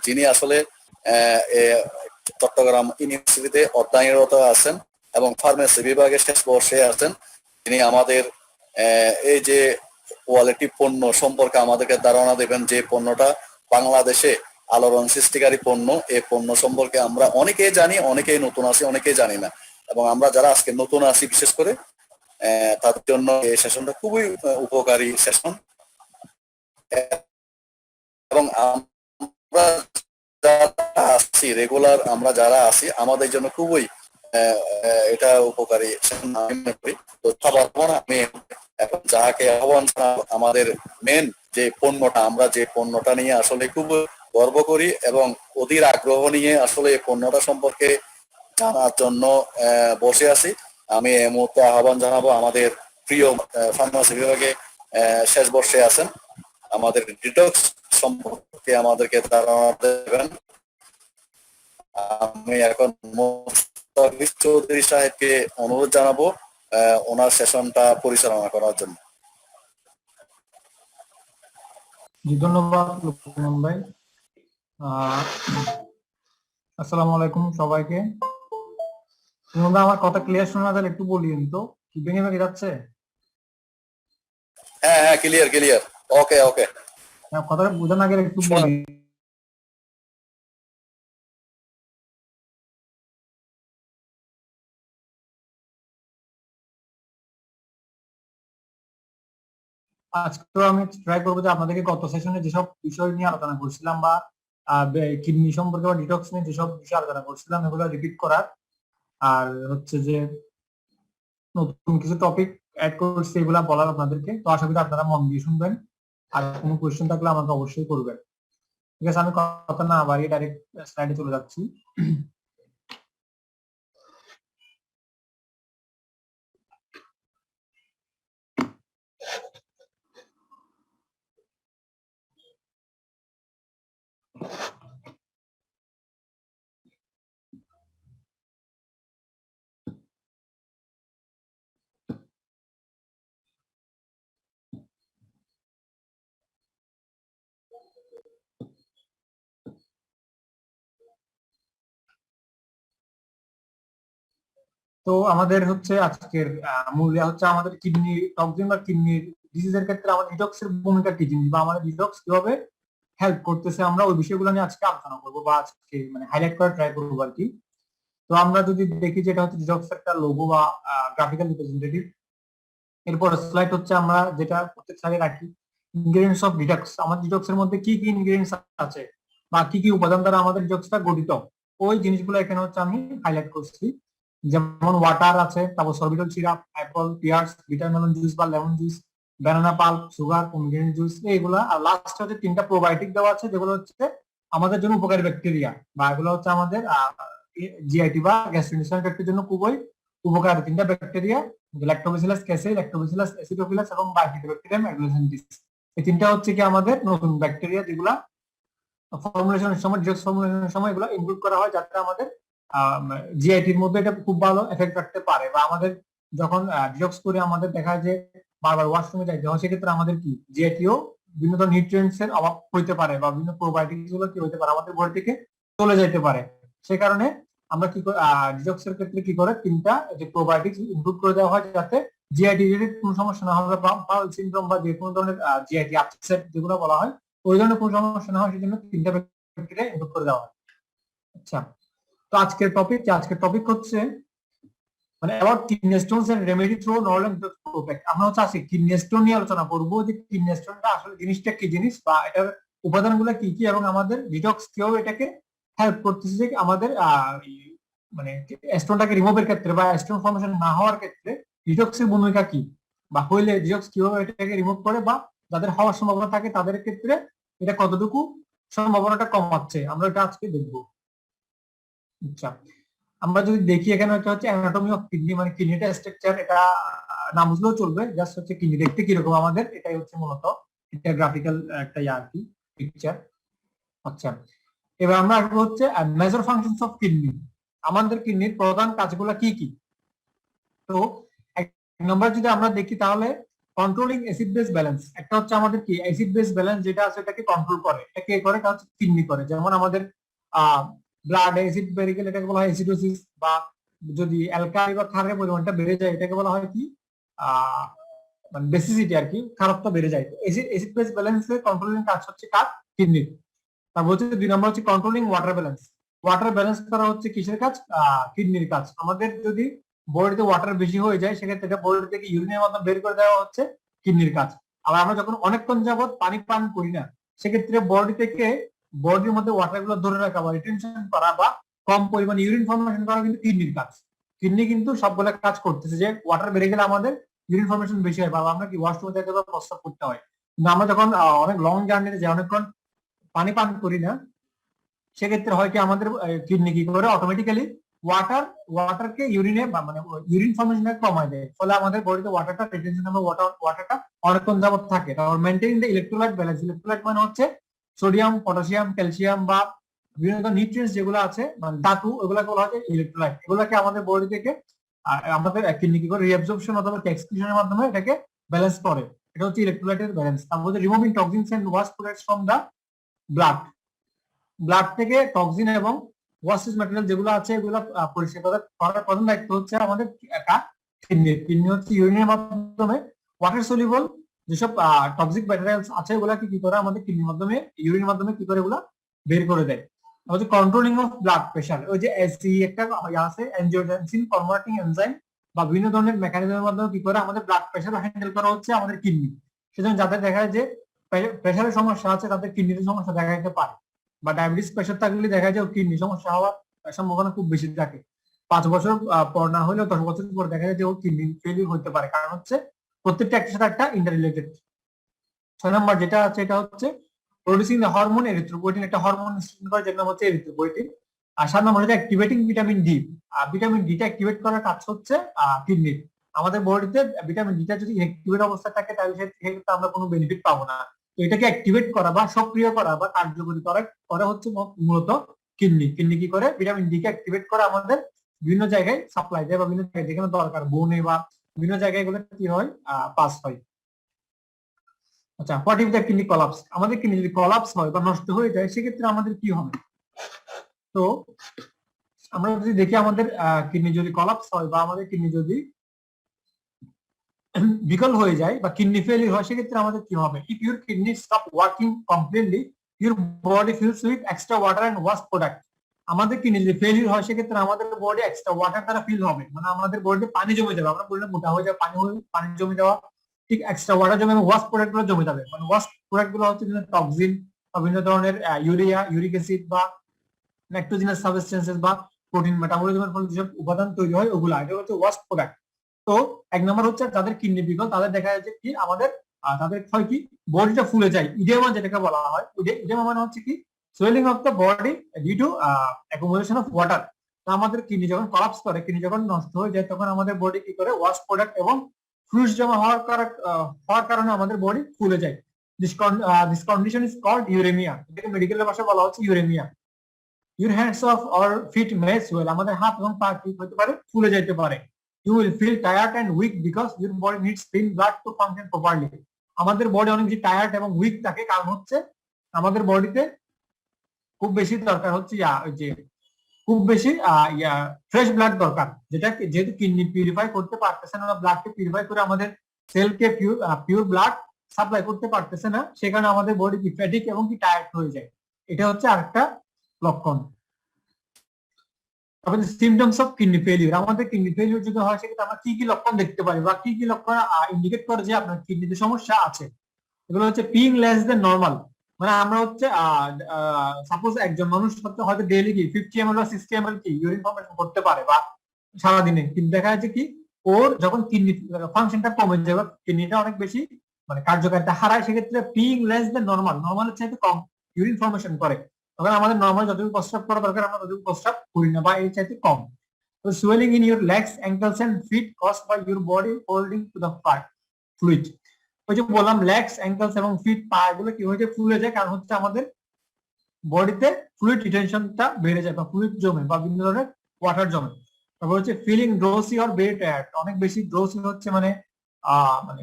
যিনি আসলে চট্টগ্রাম ইউনিভার্সিটিতে অধ্যয়নরত আছেন এবং ফার্মেসি বিভাগে শেষ বর্ষে আছেন। তিনি আমাদের এই যে কোয়ালিটি পণ্য সম্পর্কে আমাদেরকে ধারণা দেবেন, যে পণ্যটা বাংলাদেশে আলোড়ন সৃষ্টিকারী পণ্য। এই পণ্য সম্পর্কে আমরা অনেকেই জানি, অনেকেই নতুন আছি, অনেকেই জানি না। এবং আমরা যারা আজকে নতুন আছি বিশেষ করে তাদের জন্য এই সেশনটা খুবই উপকারী সেশন। এবং আমরা যারা আছি রেগুলার, আমরা যারা আছি আমাদের জন্য খুবই এটা উপকারী মনে করি। তো আমি এখন যাকে আহ্বান আমাদের মেন যে পণ্যটা, আমরা যে পণ্যটা নিয়ে আসলে খুব গর্ব করি এবং অধীর আগ্রহ নিয়ে আসলে এই পণ্যটা সম্পর্কে জানার জন্য বসে আছি। আমি এই মুহূর্তে আহ্বান জানাবো আমাদের প্রিয় ফার্মাসি বিভাগে শেষ বর্ষে আছেন, আমাদের ডিটক্স সম্পর্কে আমাদেরকে ধারণা দেবেন। আমি এখন মুস্তাফিজ চৌধুরী সাহেবকে অনুরোধ জানাবো ওনার সেশনটা পরিচালনা করার জন্য। ধন্যবাদ লুকমান ভাই। আসসালামু আলাইকুম সবাইকে। আমার কথা ক্লিয়ার শোনা যাচ্ছে? একটু বলিয়েন তো, কি ভেঙে ভেঙে যাচ্ছে? হ্যাঁ, ক্লিয়ার ক্লিয়ার, ওকে ওকে। কথাটা বোঝা না গেলে একটু বলি। আজকে আমি ট্রাই করবো যে আপনাদেরকে গত সেশনে যেসব বিষয় নিয়ে আলোচনা করছিলাম বা কিডনি সম্পর্কে বা ডিটক্স নিয়ে যেসব বিষয় আলোচনা করছিলাম এগুলো রিপিট করার, আর হচ্ছে যে নতুন কিছু টপিক অ্যাড করছি এগুলা বলার আপনাদেরকে। তো আশা করি আপনারা মন দিয়ে শুনবেন, আর কোনো কোয়েশ্চেন থাকলে আমাকে অবশ্যই করবেন। ঠিক আছে, আমি কথা না বাড়িয়ে ডাইরেক্ট স্লাইডে চলে যাচ্ছি। তো আমাদের হচ্ছে আজকের মূল হচ্ছে আমাদের কিডনি টক্সিন বা কিডনির ডিজিজের ক্ষেত্রে আমাদের ডিটক্সের ভূমিকা কি জিনিস বা আমাদের ডিটক্স কিভাবে হেল্প করতেছে, আমরা ওই বিষয়গুলো নিয়ে আজকে আলোচনা করবো বা আজকে মানে হাইলাইট করার ট্রাই করবো আর কি। তো আমরা যদি দেখি যেটা হচ্ছে ডিটক্স একটা লোগো বা গ্রাফিক্যাল রিপ্রেজেন্টেটিভ। এরপর স্লাইড হচ্ছে আমরা যেটা প্রত্যেক সাইডে রাখি, ইনগ্রেডিয়েন্টস অফ ডিটক্স। আমাদের ডিটক্সের মধ্যে কি কি ইনগ্রেডিয়েন্টস আছে বা কি কি উপাদান দ্বারা আমাদের ডিটক্সটা গঠিত, ওই জিনিসগুলো এখানে হচ্ছে আমি হাইলাইট করছি। যেমন ওয়াটার আছে, তারপর sorbitol syrup, apple, pears, bitter melon juice বা lemon juice, banana pulp, sugar, pomegranate juice, এইগুলা। আর লাস্টে হচ্ছে 3টা প্রোবায়োটিক দেওয়া আছে যেগুলো হচ্ছে আমাদের জন্য উপকারী ব্যাকটেরিয়া বা এগুলো হচ্ছে আমাদের জিআইটি বা গ্যাস্ট্রিনোসিয়াল ট্র্যাক্টের জন্য খুবই উপকারী 3টা ব্যাকটেরিয়া, ল্যাক্টোবাসিলাস ক্যাসেই, ল্যাক্টোবাসিলাস অ্যাসিডোফিলাস এবং বায়োফিটোব্যাকটেরিয়াম অ্যাগ্লোসেন্টিস। এই 3টা হচ্ছে কি আমাদের নতুন ব্যাকটেরিয়া যেগুলা ফর্মুলেশনের সময়, ডিটক্স ফর্মুলেশনের সময় এগুলো ইনক্লুড করা হয় যাতে আমাদের জিআইটির মধ্যে এটা খুব ভালো এফেক্ট রাখতে পারে। বা আমাদের যখন ডিটক্স করে আমাদের দেখা যায় যে বারবার ওয়াশরুমে যাইতে হয়, সেক্ষেত্রে আমাদের কি জিআইটিও বিভিন্ন ধরনের নিউট্রিয়েন্টস এর অভাব হইতে পারে বা বিভিন্ন প্রোবায়োটিক্স গুলো কি হইতে পারে আমাদের বডি থেকে চলে যেতে পারে। সে কারণে আমরা কি ডিটক্স এর ক্ষেত্রে কি করে 3টা যে প্রোবায়োটিক্স ইনক্লুড করে দেওয়া হয় যাতে জিআইটি রিলেটেড কোনো সমস্যা না হয় বা পাউল সিনড্রোম বা যে কোনো ধরনের জিআইটি আপসেট যেগুলো বলা হয় ওই ধরনের কোনো সমস্যা না হয় সেজন্য 3টা ব্যাকটেরিয়া ইনক্লুড করে দেওয়া হয়। আচ্ছা, তো আজকের টপিক হচ্ছে মানে about kidney stones and remedy through normal detox protect. আমরা হচ্ছে আজকে কিডনি স্টোন নিয়ে আলোচনা করব যে কিডনি স্টোনটা আসলে জিনিসটা কি জিনিস বা এটার উপাদানগুলো কি কি এবং আমাদের ডিটক্স কিভাবে এটাকে হেল্প করতেছে যে আমাদের মানে স্টোনটাকে রিমুভের ক্ষেত্রে বা স্টোন ফর্মেশন না হওয়ার ক্ষেত্রে ডিটক্সের ভূমিকা কি, বা হইলে ডিটক্স কিভাবে এটাকে রিমুভ করে বা যাদের হওয়ার সম্ভাবনা থাকে তাদের ক্ষেত্রে এটা কতটুকু সম্ভাবনাটা কমাচ্ছে, আমরা এটা আজকে দেখবো। আচ্ছা, আমরা যদি দেখি এখানে হচ্ছে অ্যানাটমি অফ কিডনি, মানে কিডনিটা স্ট্রাকচার, এটা না বুঝলেও চলবে, জাস্ট হচ্ছে কিডনি দেখতে কিরকম আমাদের এটাই হচ্ছে মূলত এটা গ্রাফিক্যাল একটা আর কি পিকচার। আচ্ছা, এবার আমরা আসবো হচ্ছে মেজর ফাংশনস অফ কিডনি, আমাদের কিডনির প্রধান কাজগুলো কি কি। তো এক নম্বর যদি আমরা দেখি তাহলে কন্ট্রোলিং অ্যাসিড বেস ব্যালেন্স, একটা হচ্ছে আমাদের কি অ্যাসিড বেস ব্যালেন্স যেটা আছে এটাকে কন্ট্রোল করে, এটা কে করে, এটা হচ্ছে কিডনি করে। যেমন আমাদের ব্লাড অ্যাসিড বেড়ে গেলে এটাকে বলা হয় অ্যাসিডোসিস, বা যদি অ্যালকালি বা ক্ষারের পরিমাণটা বেড়ে যায় এটাকে বলা হয় কি আহ মানে বেসিসিটি আর কি, খারাপটা বেড়ে যায়। অ্যাসিড অ্যাসিড বেস ব্যালেন্সের কন্ট্রোলিং কাজ হচ্ছে কার, কিডনির। তারপর হচ্ছে 2 নম্বর হচ্ছে controlling water balance. Water balance করা হচ্ছে কিসের কাজ, কিডনির কাজ। আমাদের যদি বডিতে ওয়াটার বেশি হয়ে যায় সেক্ষেত্রে এটা বডি থেকে ইউরিনের মাধ্যমে বের করে দেওয়া হচ্ছে কিডনির কাজ। আবার আমরা যখন অনেকক্ষণ যাবত পানি পান করি না সেক্ষেত্রে বডি থেকে বডির মধ্যে ওয়াটার গুলো ধরে রাখা বা রিটেনশন করা বা কম পরিমাণ ইউরিন ফর্মেশন করা কিন্তু কিডনির কাজ। কিডনি কিন্তু সবগুলো কাজ করতেছে, যে ওয়াটার বেড়ে গেলে আমাদের ইউরিন ফর্মেশন বেশি হয় বা আমরা কি ওয়াশরুমে যেতে বা প্রস্রাব করতে হয়। কিন্তু আমরা যখন অনেক লং জার্নিতে যাই, অনেকক্ষণ পানি পান করি না, সেক্ষেত্রে হয় কি আমাদের কিডনি কি করে অটোমেটিক্যালি ওয়াটারকে ইউরিনে মানে ইউরিন ফর্মেশনকে কমায় দেয়, ফলে আমাদের বডিতে ওয়াটারটা রিটেনশন হবে, ওয়াটারটা অনেকক্ষণ যাবত থাকে। তারপর maintain the electrolyte balance. Electrolyte মানে হচ্ছে সোডিয়াম, পটাশিয়াম, ক্যালসিয়াম বা বিভিন্ন ধরনের নিউট্রিয়েন্টস যেগুলো আছে মানে ধাতু, ওগুলোকে বলা হয় ইলেকট্রোলাইট। এগুলোকে আমাদের বডি থেকে আমাদের কিডনি কি করে রিঅ্যাবজর্পশন অথবা এক্সক্রিশনের মাধ্যমে এটাকে ব্যালেন্স করে। এটা হচ্ছে ইলেকট্রোলাইটের ব্যালেন্স। তারপর removing toxins and waste products from the blood. Blood থেকে টক্সিন এবং ওয়াস্টেজ ম্যাটেরিয়াল যেগুলো আছে এগুলো পরিষ্কার করার প্রধান দায়িত্ব হচ্ছে আমাদের কিডনির। কিডনি হচ্ছে ইউরিনের মাধ্যমে ওয়াটার সলিউবল যেসব টক্সিক ম্যাটেরিয়ালস আছে এগুলাকে কি করে আমাদের কিডনির মাধ্যমে ইউরিনের মাধ্যমে কি করে এগুলা বের করে দেয়। হচ্ছে কন্ট্রোলিং অফ ব্লাড প্রেশার, ওই যে এসি একটা আছে অ্যানজিওটেনসিন কনভার্টিং এনজাইম বা বিভিন্ন ধরনের মেকানিজমের মাধ্যমে কি করে আমাদের ব্লাড প্রেশার হ্যান্ডেল করা হচ্ছে আমাদের কিডনি। সেজন্য যাদের দেখা যায় যে প্রেশারের সমস্যা আছে তাদের কিডনির সমস্যা দেখা যেতে পারে, বা ডায়াবেটিস প্রেশার থাকলে দেখা যায় কিডনি সমস্যা হওয়ার সম্ভাবনা খুব বেশি থাকে। 5 বছর পর না হলেও 10 বছর পর দেখা যায় যে ও কিডনি ফেলিউর হতে পারে, কারণ হচ্ছে প্রত্যেকটা একটার সাথে একটা ইন্টার রিলেটেড। 6 নম্বর যেটা আছে এটা হচ্ছে প্রোডিউসিং দ্য হরমোন এরিথ্রোপয়েটিন, একটা হরমোন সৃষ্টি করে যার নাম হচ্ছে এরিথ্রোপয়েটিন। আর 7 নম্বর হচ্ছে অ্যাক্টিভেটিং ভিটামিন ডি। ভিটামিন ডিটা অ্যাক্টিভেট করার কাজ হচ্ছে কিডনির। আমাদের বডিতে ভিটামিন ডিটা যদি অ্যাক্টিভেট অবস্থায় থাকে তাহলে সেক্ষেত্রে আমরা কোনো বেনিফিট পাবো না। তো এটাকে অ্যাক্টিভেট করা বা সক্রিয় করা বা কার্যকরী করা হচ্ছে মূলত কিডনি। কিডনি কি করে ভিটামিন ডি কে অ্যাক্টিভেট করে আমাদের বিভিন্ন জায়গায় সাপ্লাই দেয় বা বিভিন্ন জায়গায় যেখানে দরকার বোনে বা বিভিন্ন জায়গায় এগুলো কি হয় পাস হয়। আচ্ছা, what if the kidney collapse, আমাদের কিডনি যদি কলাপস হয় বা নষ্ট হয়ে যায় সেক্ষেত্রে আমাদের কি হবে। তো আমরা যদি দেখি আমাদের কিডনি যদি কলাপস হয় বা আমাদের কিডনি যদি বিকল হয়ে যায় বা কিডনি ফেলিয়ার হয় সেক্ষেত্রে আমাদের কি হবে। If your kidney stop working completely your body fills with extra water and waste product. আমাদের কিডনি যদি ফেলিয়ার হয় সেক্ষেত্রে আমাদের বডি এক্সট্রা ওয়াটার দ্বারা ফিল হবে, মানে আমাদের বডিতে পানি জমে যাবে। আমরা বললে মোটা হয়ে যাবে, পানি জমে যাওয়া, ঠিক এক্সট্রা ওয়াটার জমে এবং ওয়াস্ট প্রোডাক্ট গুলো জমে যাবে। মানে ওয়াস্ট প্রোডাক্ট গুলো হচ্ছে বিভিন্ন টক্সিন বা বিভিন্ন ধরনের ইউরিয়া, ইউরিক অ্যাসিড বা নাইট্রোজেনাস সাবস্টেন্সেস বা প্রোটিন মেটাবলিজমের ফলে যেসব উপাদান তৈরি হয় ওগুলা, এটা হচ্ছে ওয়াস্ট প্রোডাক্ট। তো 1 নম্বর হচ্ছে যাদের কিডনি বিকল তাদের দেখা যাচ্ছে কি আমাদের তাদের হয় কি বডিটা ফুলে যায়, ইডেমা যেটাকে বলা হয়। ইডেমা মানে হচ্ছে কি swelling of the body due to accumulation of water. তো আমাদের কিডনি যখন কলাপস করে, কিডনি যখন নষ্ট হয়ে যায় তখন আমাদের বডি কি করে ওয়াস্ট প্রোডাক্ট এবং ফ্লুইডস জমা হওয়ার কারণে আমাদের বডি ফুলে যায়। This condition is called uraemia, এটাকে মেডিকেলের ভাষায় বলা হচ্ছে uraemia. Your hands of or feet may swell, আমাদের হাত এবং পা কি হতে পারে ফুলে যেতে পারে। You will feel tired and weak because your body needs clean blood to function properly. আমাদের বডি অনেক বেশি টায়ার্ড এবং উইক থাকে, কারণ হচ্ছে আমাদের বডিতে খুব বেশি দরকার হচ্ছে যে খুব বেশি ফ্রেশ ব্লাড দরকার, যেটা যেহেতু কিডনি পিউরিফাই করতে পারতেছে না, ব্লাডকে পিউরিফাই করে আমাদের সেলকে পিওর ব্লাড সাপ্লাই করতে পারতেছে না, সে কারণে আমাদের বডি কি ফ্যাটিক এবং কি টায়ার্ড হয়ে যায়। এটা হচ্ছে আরেকটা লক্ষণ। তারপরে সিমটমস অফ কিডনি ফেলিউর, আমাদের কিডনি ফেলিউর যদি হয় সেক্ষেত্রে আমরা কি কি লক্ষণ দেখতে পারি বা কি কি লক্ষণ ইন্ডিকেট করে যে আপনার কিডনিতে সমস্যা আছে। এগুলো হচ্ছে পিং লেস দেন নরমাল, মানে আমরা হচ্ছে সাপোজ একজন মানুষ হয়তো ডেইলি কি 50 ml বা 60 ml কি ইউরিন ফর্মেশন করতে পারে বা সারাদিনে, কিন্তু দেখা যাচ্ছে কি ওর যখন কিডনি ফাংশনটা কমে যায় বা কিডনিটা অনেক বেশি মানে কার্যকারিতা হারায়, সেক্ষেত্রে পিং লেস দেন নরমালের চাইতে কম ইউরিন ফর্মেশন করে। তখন আমাদের নরমাল যতটুকু প্রস্রাব করা দরকার আমরা ততটুকু প্রস্রাব করি না বা এর চাইতে কম। তো swelling in your legs, ankles and feet caused by your body holding to the fluid. ওই যে বললাম লেগস, অ্যাঙ্কলস এবং ফিট, পা এগুলো কি হয়ে যায় ফুলে যায়, কারণ হচ্ছে আমাদের বডিতে ফ্লুইড রিটেনশনটা বেড়ে যায় বা ফ্লুইড জমে বা বিভিন্ন ধরনের ওয়াটার জমে। তারপর হচ্ছে ফিলিং ড্রোসি অর ভেরি টায়ার্ড, অনেক বেশি ড্রোসি হচ্ছে মানে মানে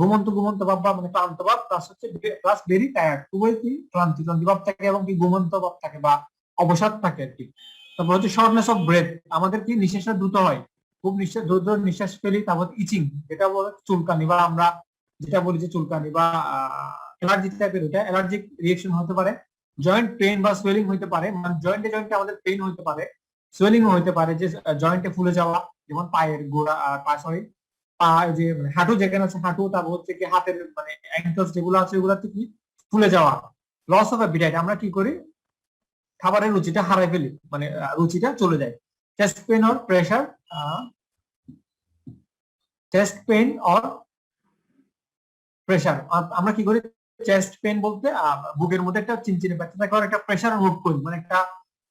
ঘুমন্ত ঘুমন্ত ভাব বা মানে ক্লান্ত ভাব প্লাস হচ্ছে প্লাস ভেরি টায়ার্ড, খুবই কি ক্লান্তি ক্লান্তি ভাব থাকে এবং কি ঘুমন্ত ভাব থাকে বা অবসাদ থাকে আর কি। তারপর হচ্ছে শর্টনেস অফ ব্রেথ, আমাদের কি নিঃশ্বাসটা দ্রুত হয়, খুব নিঃশ্বাস দ্রুত নিঃশ্বাস ফেলি। তারপর ইচিং, যেটা বলে চুলকানি বা আমরা যেটা বলি যে চুলকানি বা অ্যালার্জি টাইপের, ওটা অ্যালার্জিক রিয়েকশন হতে পারে। জয়েন্ট পেইন বা সোয়েলিং হতে পারে, মানে জয়েন্টে জয়েন্টে আমাদের পেইন হতে পারে, সোয়েলিং হতে পারে, যে জয়েন্টে ফুলে যাওয়া, যেমন পায়ের গোড়া পা সরি পা যে মানে হাঁটু যেখানে আছে হাঁটু, তারপর হচ্ছে কি হাতের মানে অ্যাঙ্কলস যেগুলো আছে ওগুলাতে কি ফুলে যাওয়া। লস অফ অ্যাপিটাইট, আমরা কি করি খাবারের রুচিটা হারাই ফেলি, মানে রুচিটা চলে যায়। Chest pain or pressure, chest pain or pressure, আমরা কি করি চেস্ট পেন বলতে বুকের মধ্যে একটা চিনচিনে ব্যথা থাকে আর একটা প্রেশার অনুভব করি, মানে একটা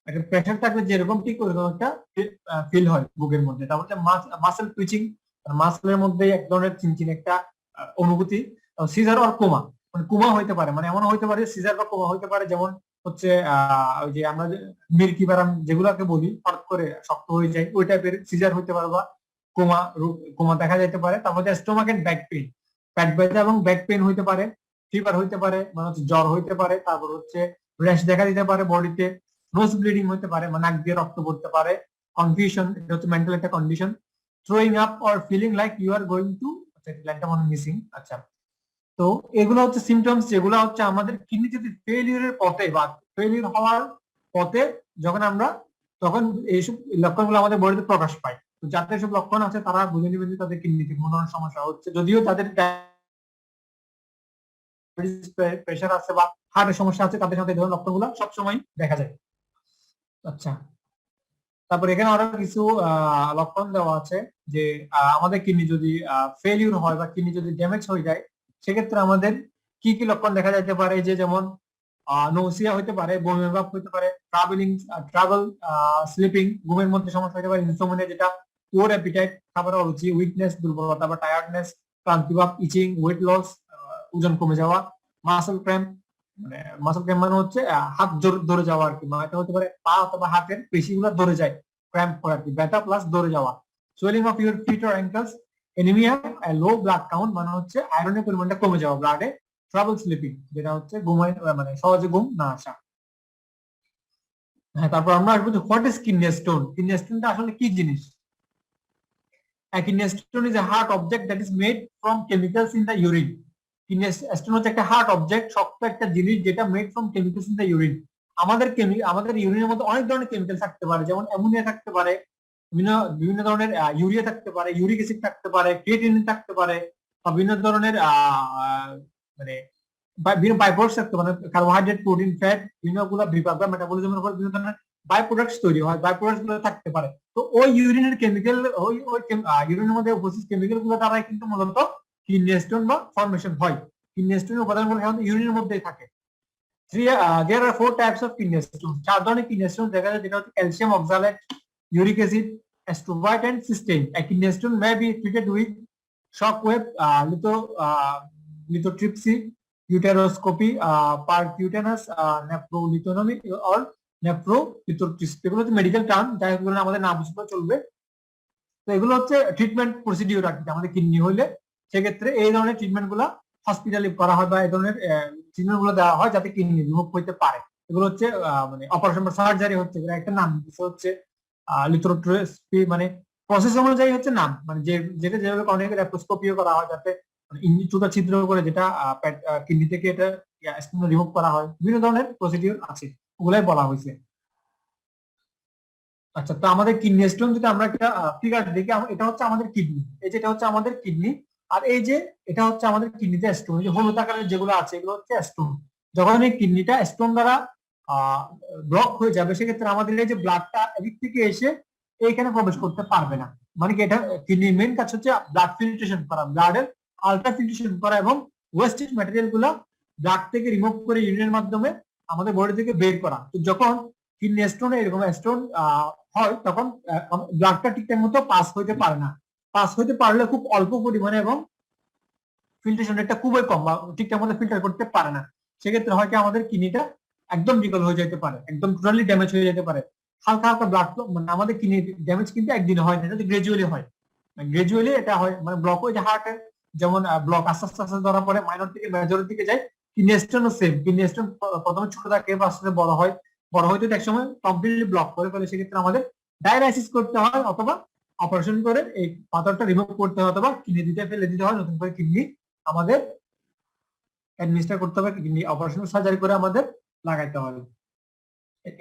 একটা প্রেশার থাকলে যেরকম ঠিক ওরকম একটা ফিল হয় বুকের মধ্যে। তারপর মাসেল টুইচিং, মাসেলের মধ্যে এক ধরনের চিনচিনে একটা অনুভূতি। সিজার আর কোমা, মানে কোমা হইতে পারে, মানে এমন হইতে পারে সিজার বা কোমা হইতে পারে, যেমন হচ্ছে ওই যে আমরা মিল্কি বারাম যেগুলোকে বলি হঠাৎ করে শক্ত হয়ে যায়, ওই টাইপের সিজার হইতে পারে বা কোমা কোমা দেখা যেতে পারে। তারপর স্টোমাক এন্ড ব্যাক পেইন, পেট ব্যথা এবং ব্যাক পেইন হইতে পারে, ফিভার হইতে পারে, মানে হচ্ছে জ্বর হইতে পারে। তারপর হচ্ছে র্যাশ দেখা দিতে পারে বডিতে, নোজ ব্লিডিং হতে পারে, মানে নাক দিয়ে রক্ত পড়তে পারে। কনফিউশন, এটা হচ্ছে মেন্টাল একটা condition. Throwing up or feeling like you are going to, আচ্ছা লাইনটা মনে মিসিং। আচ্ছা, তো এগুলো হচ্ছে সিমটমস যেগুলো হচ্ছে আমাদের কিডনি যদি ফেলিউরের পথে বা ফেলিউর হওয়ার পথে যখন আমরা, তখন এইসব লক্ষণগুলো আমাদের বডিতে প্রকাশ পায়। তো যাদের সব লক্ষণ আছে তারা বুঝে নেবেন যে তাদের কিডনিতে কোনো ধরনের সমস্যা হচ্ছে, যদিও তাদের প্রেশার আছে বা হার্টের সমস্যা আছে, তাদের সাথে এই ধরনের লক্ষণগুলো সবসময় দেখা যায়। আচ্ছা, তারপর এখানে আরো কিছু লক্ষণ দেওয়া আছে যে আমাদের কিডনি যদি ফেলিউর হয় বা কিডনি যদি ড্যামেজ হয়ে যায়, সেক্ষেত্রে আমাদের কি কি লক্ষণ দেখা যেতে পারে, যে যেমন নৌসিয়া হতে পারে, বমি ভাব হতে পারে, ট্রাভেল স্লিপিং, ঘুমের মধ্যে সমস্যা হতে পারে, ইনসোমনিয়া যেটা পুয়ার অ্যাপিটাইট, খাবার অরুচি, উইকনেস দুর্বলতা বা টায়ার্ডনেস, ক্লান্তি ভাব, ইচিং, ওয়েট লস, ওজন কমে যাওয়া, মাসল ক্র্যাম্প, মানে মাসল ক্র্যাম্প মানে হচ্ছে হাত ধরে যাওয়া আর কি, মানে এটা হতে পারে পা অথবা হাতের পেশিগুলো ধরে যায়, ক্র্যাম্প করা আর কি, ব্যথা প্লাস ধরে যাওয়া। Swelling of your feet or ankles, anaemia, low blood count মানে হচ্ছে আয়রনের পরিমাণটা কমে যাওয়া ব্লাডে, ট্রাবল স্লিপিং যেটা হচ্ছে ঘুমায় মানে সহজে ঘুম না আসা। হ্যাঁ, তারপর আমরা আসবো যে what is kidney stone. Kidney স্টোনটা আসলে কি জিনিস? Kidney stone is a hard object that is made from chemicals in the urine. Kidney stone হচ্ছে একটা হার্ড অবজেক্ট, শক্ত একটা জিনিস যেটা made from chemicals in the urine. আমাদের ইউরিনের মধ্যে অনেক ধরনের কেমিক্যাল থাকতে পারে, যেমন অ্যামোনিয়া থাকতে পারে, বিভিন্ন বিভিন্ন ধরনের ইউরিয়া থাকতে পারে, ইউরিক অ্যাসিড থাকতে পারে, ক্রিয়েটিনিন থাকতে পারে, বা বিভিন্ন ধরনের মানে বিভিন্ন বাই প্রোডাক্টস থাকতে পারে, কার্বোহাইড্রেট, প্রোটিন, ফ্যাট, বিভিন্ন গুলা বিপাক বা মেটাবলিজমের উপর বিভিন্ন ধরনের বাই প্রোডাক্টস তৈরি হয়, বাই প্রোডাক্টস গুলো থাকতে পারে। তো ওই ইউরিনের কেমিক্যাল, ওই ইউরিনের মধ্যে উপস্থিত কেমিক্যাল গুলো দ্বারাই কিন্তু মূলত কিডনি স্টোন বা ফর্মেশন হয়। কিডনি স্টোনের উপাদানগুলো সাধারণত ইউরিনের মধ্যেই থাকে। There are 4 types of kidney stones. 4 ধরনের কিডনি স্টোন দেখা যায়, যেটা হচ্ছে calcium oxalate, uric acid, astrocyte and cystine. A kidney stone may be treated with shockwave, lithotripsy, uteroscopy, percutaneous nephrolithotomy or nephrolithotripsy. এগুলো হচ্ছে মেডিকেল টার্ম, যাই হোক আমাদের না বুঝতে চলবে। তো এগুলো হচ্ছে ট্রিটমেন্ট প্রসিডিউর আর কি, আমাদের কিডনি হইলে সেক্ষেত্রে এই ধরনের ট্রিটমেন্ট গুলা হসপিটালে করা হয় বা এই ধরনের ট্রিটমেন্ট গুলো দেওয়া হয় যাতে কিডনি রিমুভ হইতে পারে। এগুলো হচ্ছে মানে অপারেশন বা সার্জারি হচ্ছে, একটা নাম হচ্ছে লিথোট্রিপসি, মানে প্রসেস অনুযায়ী হচ্ছে নাম, মানে যেটা যেভাবে অনেক ল্যাপ্রোস্কোপিও করা হয়, যাতে ছোট ছিদ্র করে যেটা কিডনি থেকে এটা রিমুভ করা হয়, বিভিন্ন ধরনের প্রসিডিউর আছে, ওগুলাই বলা হয়েছে। আচ্ছা, তো আমাদের কিডনি স্টোন যদি আমরা একটা ফিগার দেখি, এটা হচ্ছে আমাদের কিডনি, এই যে এটা হচ্ছে আমাদের কিডনি, আর এই যে এটা হচ্ছে আমাদের কিডনিতে স্টোন, যে হলুদ আকারের যেগুলো আছে এগুলো হচ্ছে স্টোন। যখন এই কিডনিটা স্টোন দ্বারা ব্লক হয়ে যাবে, সেক্ষেত্রে আমাদের এই যে ব্লাডটা এদিক থেকে এসে এইখানে প্রবেশ করতে পারবে না। মানে কি, এটা কিডনির মেইন কাজ হচ্ছে ব্লাড ফিল্ট্রেশন করা, ব্লাডের আলট্রা ফিল্ট্রেশন করা এবং ওয়েস্টেজ ম্যাটেরিয়াল গুলা ব্লাড থেকে রিমুভ করে ইউরিনের মাধ্যমে আমাদের বডি থেকে বের করা। তো যখন কিডনি স্টোন এরকম স্টোন হয়, তখন ব্লাডটা ঠিকঠাক মতো পাস হইতে পারে না, পাস হইতে পারলে খুব অল্প পরিমাণে এবং ফিল্ট্রেশন রেটটা খুবই কম বা ঠিকঠাক মতো ফিল্টার করতে পারে না। সেক্ষেত্রে হয় কি, আমাদের কিডনিটা একদম বিকল হয়ে যেতে পারে, একদম টোটালি ড্যামেজ হয়ে যেতে পারে। হালকা হালকা ব্লাড ফ্লো, মানে আমাদের কিডনি ড্যামেজ কিন্তু একদিনে হয় না, এটা গ্রাজুয়ালি হয়, গ্রাজুয়ালি এটা হয়, মানে ব্লক হয়ে যে হার্টের যেমন ব্লক আস্তে আস্তে আস্তে ধরা পড়ে, মাইনর থেকে মেজরের দিকে যায়। কিডনি স্টোনও সেম, কিডনি স্টোন প্রথমে ছোট থাকে বা আস্তে আস্তে বড় হয়, বড় হয়তো একসময় কমপ্লিটলি ব্লক করে ফেলে, সেক্ষেত্রে আমাদের ডায়ালাইসিস করতে হয় অথবা অপারেশন করে এই পাথরটা রিমুভ করতে হয়, অথবা কিডনি দিতে ফেলে দিতে হয়, নতুন করে কিডনি আমাদের অ্যাডমিনিস্টার করতে হবে, কিডনি অপারেশন সার্জারি করে আমাদের লাগাইতে হবে।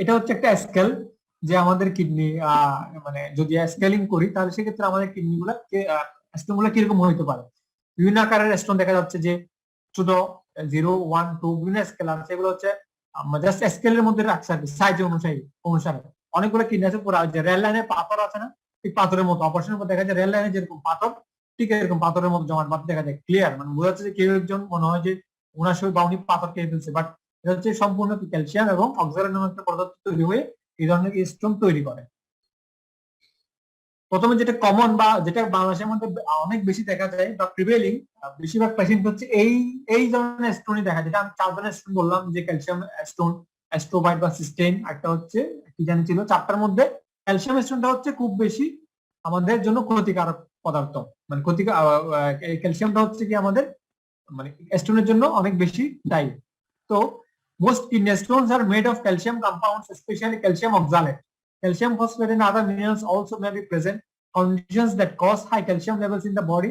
এটা হচ্ছে একটা স্কেল, যে আমাদের কিডনি মানে যদি স্কেলিং করি তাহলে সেক্ষেত্রে আমাদের কিডনি গুলা স্টোন গুলা কিরকম হইতে পারে। বিভিন্ন আকারের স্টোন দেখা যাচ্ছে, যে ছোট 0, 1, 2 বিভিন্ন স্কেল আছে, সেগুলো হচ্ছে জাস্ট স্কেলের মধ্যে রাখছে আর কি, সাইজ অনুসারে। অনেকগুলো কিডনি আছে পুরো যে রেল লাইনের পাথর আছে না, ঠিক পাথরের মতো অপারেশনের মধ্যে দেখা যায় রেল লাইনে যেরকম পাথর, ঠিক এরকম পাথরের মতো জমাট বাঁধ দেখা যায় ক্লিয়ার, মানে বোঝা যাচ্ছে যে কেউ একজন মনে হয় যে ওনার সঙ্গে বা উনি পাথর খেয়ে ফেলছে, বাট এটা হচ্ছে সম্পূর্ণ ক্যালসিয়াম এবং অক্সালেট নামক একটা পদার্থ তৈরি হয়ে এই ধরনের স্টোন তৈরি করে। প্রথমে যেটা কমন বা যেটা বাংলাদেশের মধ্যে অনেক বেশি দেখা যায় বা প্রিভেলিং, বেশিরভাগ পেশেন্ট হচ্ছে এই ধরনের স্টোনই দেখা যায়। যেটা আমি 4 ধরনের স্টোন বললাম, যে ক্যালসিয়াম স্টোন, অ্যাস্ট্রোবাইট বা সিস্টেইন, একটা হচ্ছে কি জানি ছিল 4টার মধ্যে ক্যালসিয়াম স্টোনটা হচ্ছে খুব বেশি আমাদের জন্য ক্ষতিকারক পদার্থ, মানে ক্ষতিকার ক্যালসিয়ামটা হচ্ছে কি আমাদের মানে স্টোনের জন্য অনেক বেশি দায়ী। তো most kidney stones are made of calcium compounds, especially calcium oxalate. Calcium phosphate and other minerals also may be present. Conditions that cause high calcium levels in the body,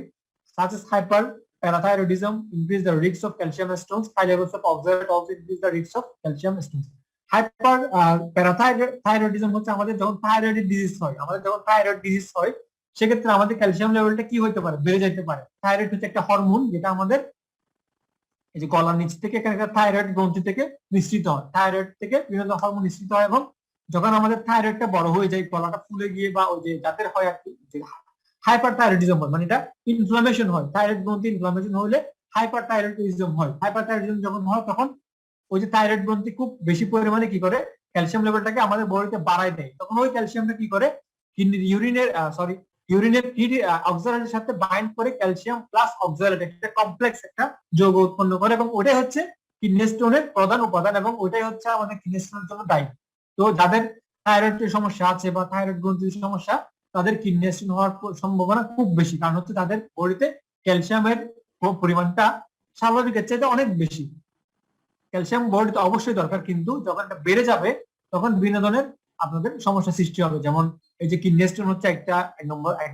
such as hyperparathyroidism, increase the risk of calcium stones. High levels of oxalate also increase the risk of calcium stones. Hyperparathyroidism হচ্ছে আমাদের যখন thyroid disease হয়, সেক্ষেত্রে আমাদের calcium লেভেলটা কি হতে পারে, বেড়ে যেতে পারে। থাইরয়েড হচ্ছে একটা হরমোন যেটা আমাদের এই যে গলার নিচ থেকে এখানে থাইরয়েড গ্রন্থি থেকে নিঃসৃত হয়, থাইরয়েড থেকে বিভিন্ন হরমোন নিঃসৃত হয়, এবং যখন আমাদের থাইরয়েডটা বড় হয়ে যায়, গলাটা ফুলে গিয়ে বা ওই যে যাদের হয় আর কি হাইপার থাইরয়েডিজম হয়, মানে এটা ইনফ্লামেশন হয়, থাইরয়েড গ্রন্থি ইনফ্লামেশন হলে হাইপার থাইরয়েডিজম হয়। হাইপার থাইরয়েডিজম যখন হয় তখন ওই যে থাইরয়েড গ্রন্থি খুব বেশি পরিমাণে কি করে ক্যালসিয়াম লেভেলটাকে আমাদের বডিতে বাড়ায় দেয়, তখন ওই ক্যালসিয়ামটা কি করে কিডনির ইউরিনের অক্সালেটের সাথে বাইন্ড করে ক্যালসিয়াম প্লাস অক্সালেট একটা কমপ্লেক্স একটা যৌগ উৎপন্ন করে, এবং ওটাই হচ্ছে কিডনি স্টোনের প্রধান উপাদান, এবং ওটাই হচ্ছে আমাদের কিডনি স্টোনের জন্য দায়ী। তো যাদের থাইরয়েডের সমস্যা আছে বা থাইরয়েড গ্রন্থির সমস্যা, তাদের কিডনি স্টোন হওয়ার সম্ভাবনা খুব বেশি, কারণ হচ্ছে তাদের বডিতে ক্যালসিয়ামের পরিমাণটা স্বাভাবিকের চাইতে অনেক বেশি। ক্যালসিয়াম বডিতে অবশ্যই দরকার, কিন্তু যখন এটা বেড়ে যাবে তখন বিভিন্ন ধরনের আপনাদের সমস্যা সৃষ্টি হবে। যেমন এই যে কিডনি স্টোন হচ্ছে এক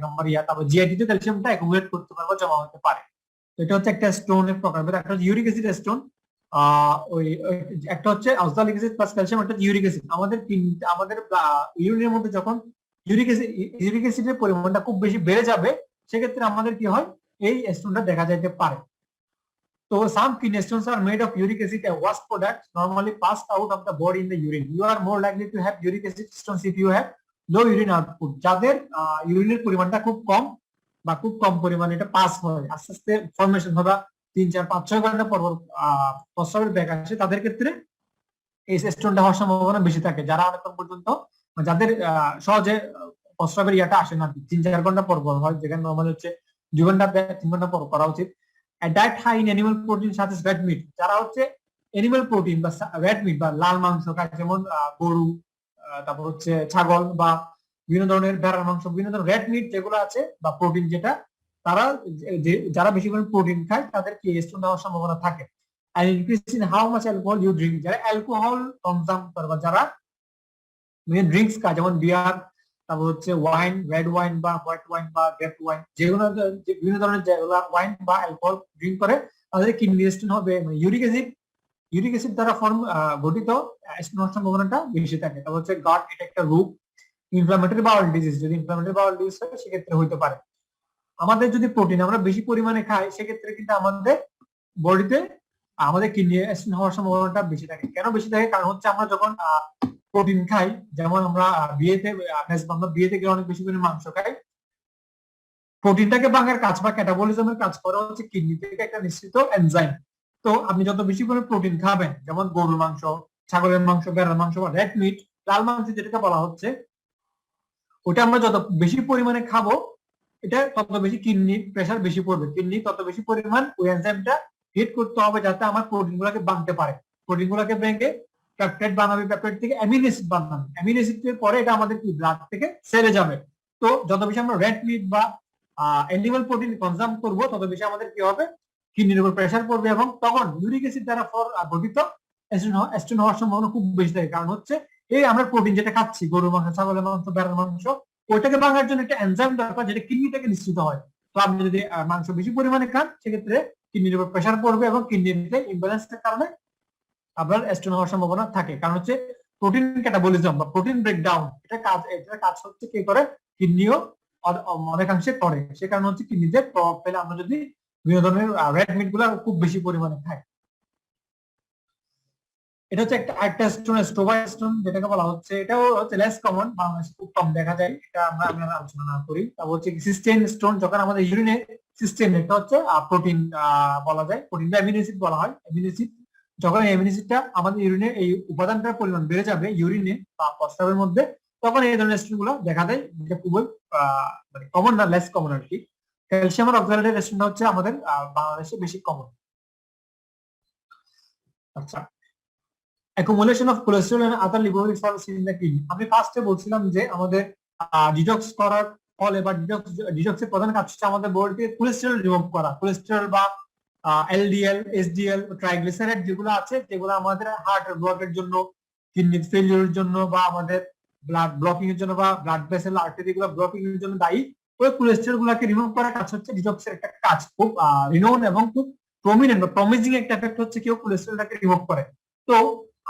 নম্বর ইয়া, তারপর জিআইটি তে ক্যালসিয়ামটা অ্যাকুমুলেট করতে পারবে, জমা হতে পারে। তো এটা হচ্ছে একটা স্টোনের প্রকার। একটা হচ্ছে ইউরিক অ্যাসিড স্টোন, একটা হচ্ছে অক্সালিক অ্যাসিড প্লাস ক্যালসিয়াম, একটা ইউরিক অ্যাসিড। আমাদের ইউরিনের মধ্যে যখন ইউরিক অ্যাসিডের পরিমাণটা খুব বেশি বেড়ে যাবে, সেক্ষেত্রে আমাদের কি হয়, এই স্টোনটা দেখা যাইতে পারে। So some kidney stones are made of uric acid, a waste product normally passed out of the body in the urine. You are more likely to have uric acid stones if you have low urine output. যাদের ইউরিনের পরিমাণটা খুব কম বা খুব কম পরিমাণে এটা pass হয়, আস্তে আস্তে ফর্মেশন হবে 3, 4, 5, 6 ঘন্টা পর প্রস্রাবের ব্যাগ আসে, তাদের ক্ষেত্রে এই স্টোনটা হওয়ার সম্ভাবনা বেশি থাকে। যারা অনেকক্ষণ পর্যন্ত যাদের সহজে প্রস্রাবের ইয়াটা আসে না 3, 4 ঘন্টা পর পর হয়, যেখানে নর্মালি হচ্ছে 2 ঘন্টা 3 ঘন্টা পর করা উচিত। Diet high in animal protein such as red meat, যারা হচ্ছে অ্যানিমাল প্রোটিন বা রেড মিট বা লাল মাংস খায়, যেমন গরু, তারপর হচ্ছে ছাগল বা বিভিন্ন ধরনের ভেড়ার মাংস, বিভিন্ন ধরনের রেড মিট যেগুলো আছে বা প্রোটিন যেটা, তারা যারা বেশি পরিমাণে প্রোটিন খায় তাদের কি স্টোন হওয়ার সম্ভাবনা থাকে। আর increase in how much alcohol you drink, যারা অ্যালকোহল কনজাম করে বা যারা ড্রিঙ্কস খায়, যেমন বিয়ার, তারপর হচ্ছে ওয়াইন, রেড ওয়াইন বা হোয়াইট ওয়াইন বা গ্রেপ ওয়াইন, যেগুলো বিভিন্ন ধরনের যেগুলো ওয়াইন বা অ্যালকোহল ড্রিঙ্ক করে, তাদের কিডনি স্টোন হবে। ইউরিক অ্যাসিড দ্বারা গঠিত স্টোন হওয়ার সম্ভাবনাটা বেশি থাকে। তারপর হচ্ছে গাট, এটা একটা রোগ। ইনফ্লামেটরি বাউল ডিজিজ, যদি ইনফ্লামেটরি বাউল ডিজিজ হয় সেক্ষেত্রে হইতে পারে। আমাদের যদি প্রোটিন আমরা বেশি পরিমাণে খাই, সেক্ষেত্রে কিন্তু আমাদের বডিতে আমাদের কিডনি স্টোন হওয়ার সম্ভাবনাটা বেশি থাকে। কেন বেশি থাকে? কারণ হচ্ছে আমরা যখন প্রোটিন খাই, যেমন আমরা বিয়েতে গিয়ে অনেক বেশি করে মাংস খাই, প্রোটিনটাকে ভাঙার কাজ বা ক্যাটাবলিজমের কাজ করা হচ্ছে কিডনি থেকে একটা নিশ্চিত এনজাইম। তো আপনি যত বেশি করে প্রোটিন খাবেন, যেমন গরুর মাংস, ছাগলের মাংস, ভেড়ার মাংস বা রেড মিট, লাল মাংস যেটাকে বলা হচ্ছে, ওটা আমরা যত বেশি পরিমাণে খাবো, এটা তত বেশি কিডনির প্রেসার বেশি পড়বে, কিডনি তত বেশি পরিমাণ ওই এনজাইমটা হিট করতে হবে যাতে আমার প্রোটিন গুলাকে ভাঙতে পারে। প্রোটিন গুলাকে ভেঙে পেপটাইড বানাবে, পেপটাইড থেকে অ্যামিনো অ্যাসিড বানাবে, অ্যামিনো অ্যাসিড এর পরে এটা আমাদের কি ব্লাড থেকে সেরে যাবে। তো যত বেশি আমরা রেড মিট বা অ্যানিমাল প্রোটিন কনজাম করব তত বেশি আমাদের কি হবে, কিডনির উপর প্রেসার পড়বে, এবং তখন ইউরিক অ্যাসিড দ্বারা গঠিত অ্যাস্ট্রোন হওয়ার সম্ভাবনা খুব বেশি থাকে। কারণ হচ্ছে এই আমরা প্রোটিন যেটা খাচ্ছি, গরুর মাংস, ছাগলের মাংস, ভেড়ার মাংস, ওইটাকে ভাঙার জন্য একটা এনজাইম দরকার যেটা কিডনি থেকে নিঃসৃত হয়। তো আপনি যদি মাংস বেশি পরিমাণে খান সেক্ষেত্রে কিডনির উপর প্রেসার পড়বে এবং কিডনিতে ইমব্যালেন্সের কারণে আপনার স্টোন হওয়ার সম্ভাবনা থাকে। কারণ হচ্ছে প্রোটিন ক্যাটাবলিজম বা প্রোটিন ব্রেকডাউন, এটা কাজ হচ্ছে কি করে, কিডনিও অনেকাংশে করে। সে কারণে হচ্ছে কিডনিতে প্রভাব ফেলে আমরা যদি বিভিন্ন ধরনের রেড মিট গুলা খুব বেশি পরিমাণে খাই। এটা হচ্ছে একটা স্টোন, স্টোবাস্টোন যেটাকে বলা হচ্ছে, এটাও হচ্ছে লেস কমন, বাংলাদেশে খুব কম দেখা যায়, এটা আমরা আলোচনা না করি। তারপর হচ্ছে সিস্টেইন স্টোন, যখন আমাদের ইউরিনে সিস্টেইন, এটা হচ্ছে প্রোটিন বলা যায়, প্রোটিন বা অ্যামিনো অ্যাসিড বলা হয়। অ্যামিনো অ্যাসিড, যখন অ্যামিনো অ্যাসিডটা আমাদের ইউরিনে এই উপাদানটার পরিমাণ বেড়ে যাবে ইউরিনে বা প্রস্রাবের মধ্যে, তখন এই ধরনের স্টোন গুলো দেখা দেয়, যেটা খুবই মানে কমন না, লেস কমন আর কি। ক্যালসিয়াম আর অক্সালেটের স্টোনটা হচ্ছে আমাদের বাংলাদেশে বেশি কমন। আচ্ছা, accumulation of cholesterol and other lipid salts in the kidney, আমি ফার্স্টে বলছিলাম যে আমাদের ডিটক্স করার ফলে বা ডিটক্সের প্রধান কাজ হচ্ছে আমাদের বডি থেকে কোলেস্টেরল রিমুভ করা। কোলেস্টেরল বা এলডিএল, এসডিএল, ট্রাইগ্লিসারাইড যেগুলো আছে, যেগুলো আমাদের হার্ট ব্লকের জন্য, কিডনি ফেলিওরের জন্য, বা আমাদের ব্লাড ব্লকিং এর জন্য, বা ব্লাড ভেসেল আর্টারি গুলো ব্লকিং এর জন্য দায়ী, ওই কোলেস্টেরল গুলাকে রিমুভ করার কাজ হচ্ছে ডিটক্সের একটা কাজ। খুব রিনোন এবং খুব প্রমিনেন্ট বা প্রমিজিং একটা এফেক্ট হচ্ছে কেউ কোলেস্টেরলটাকে রিমুভ করে। তো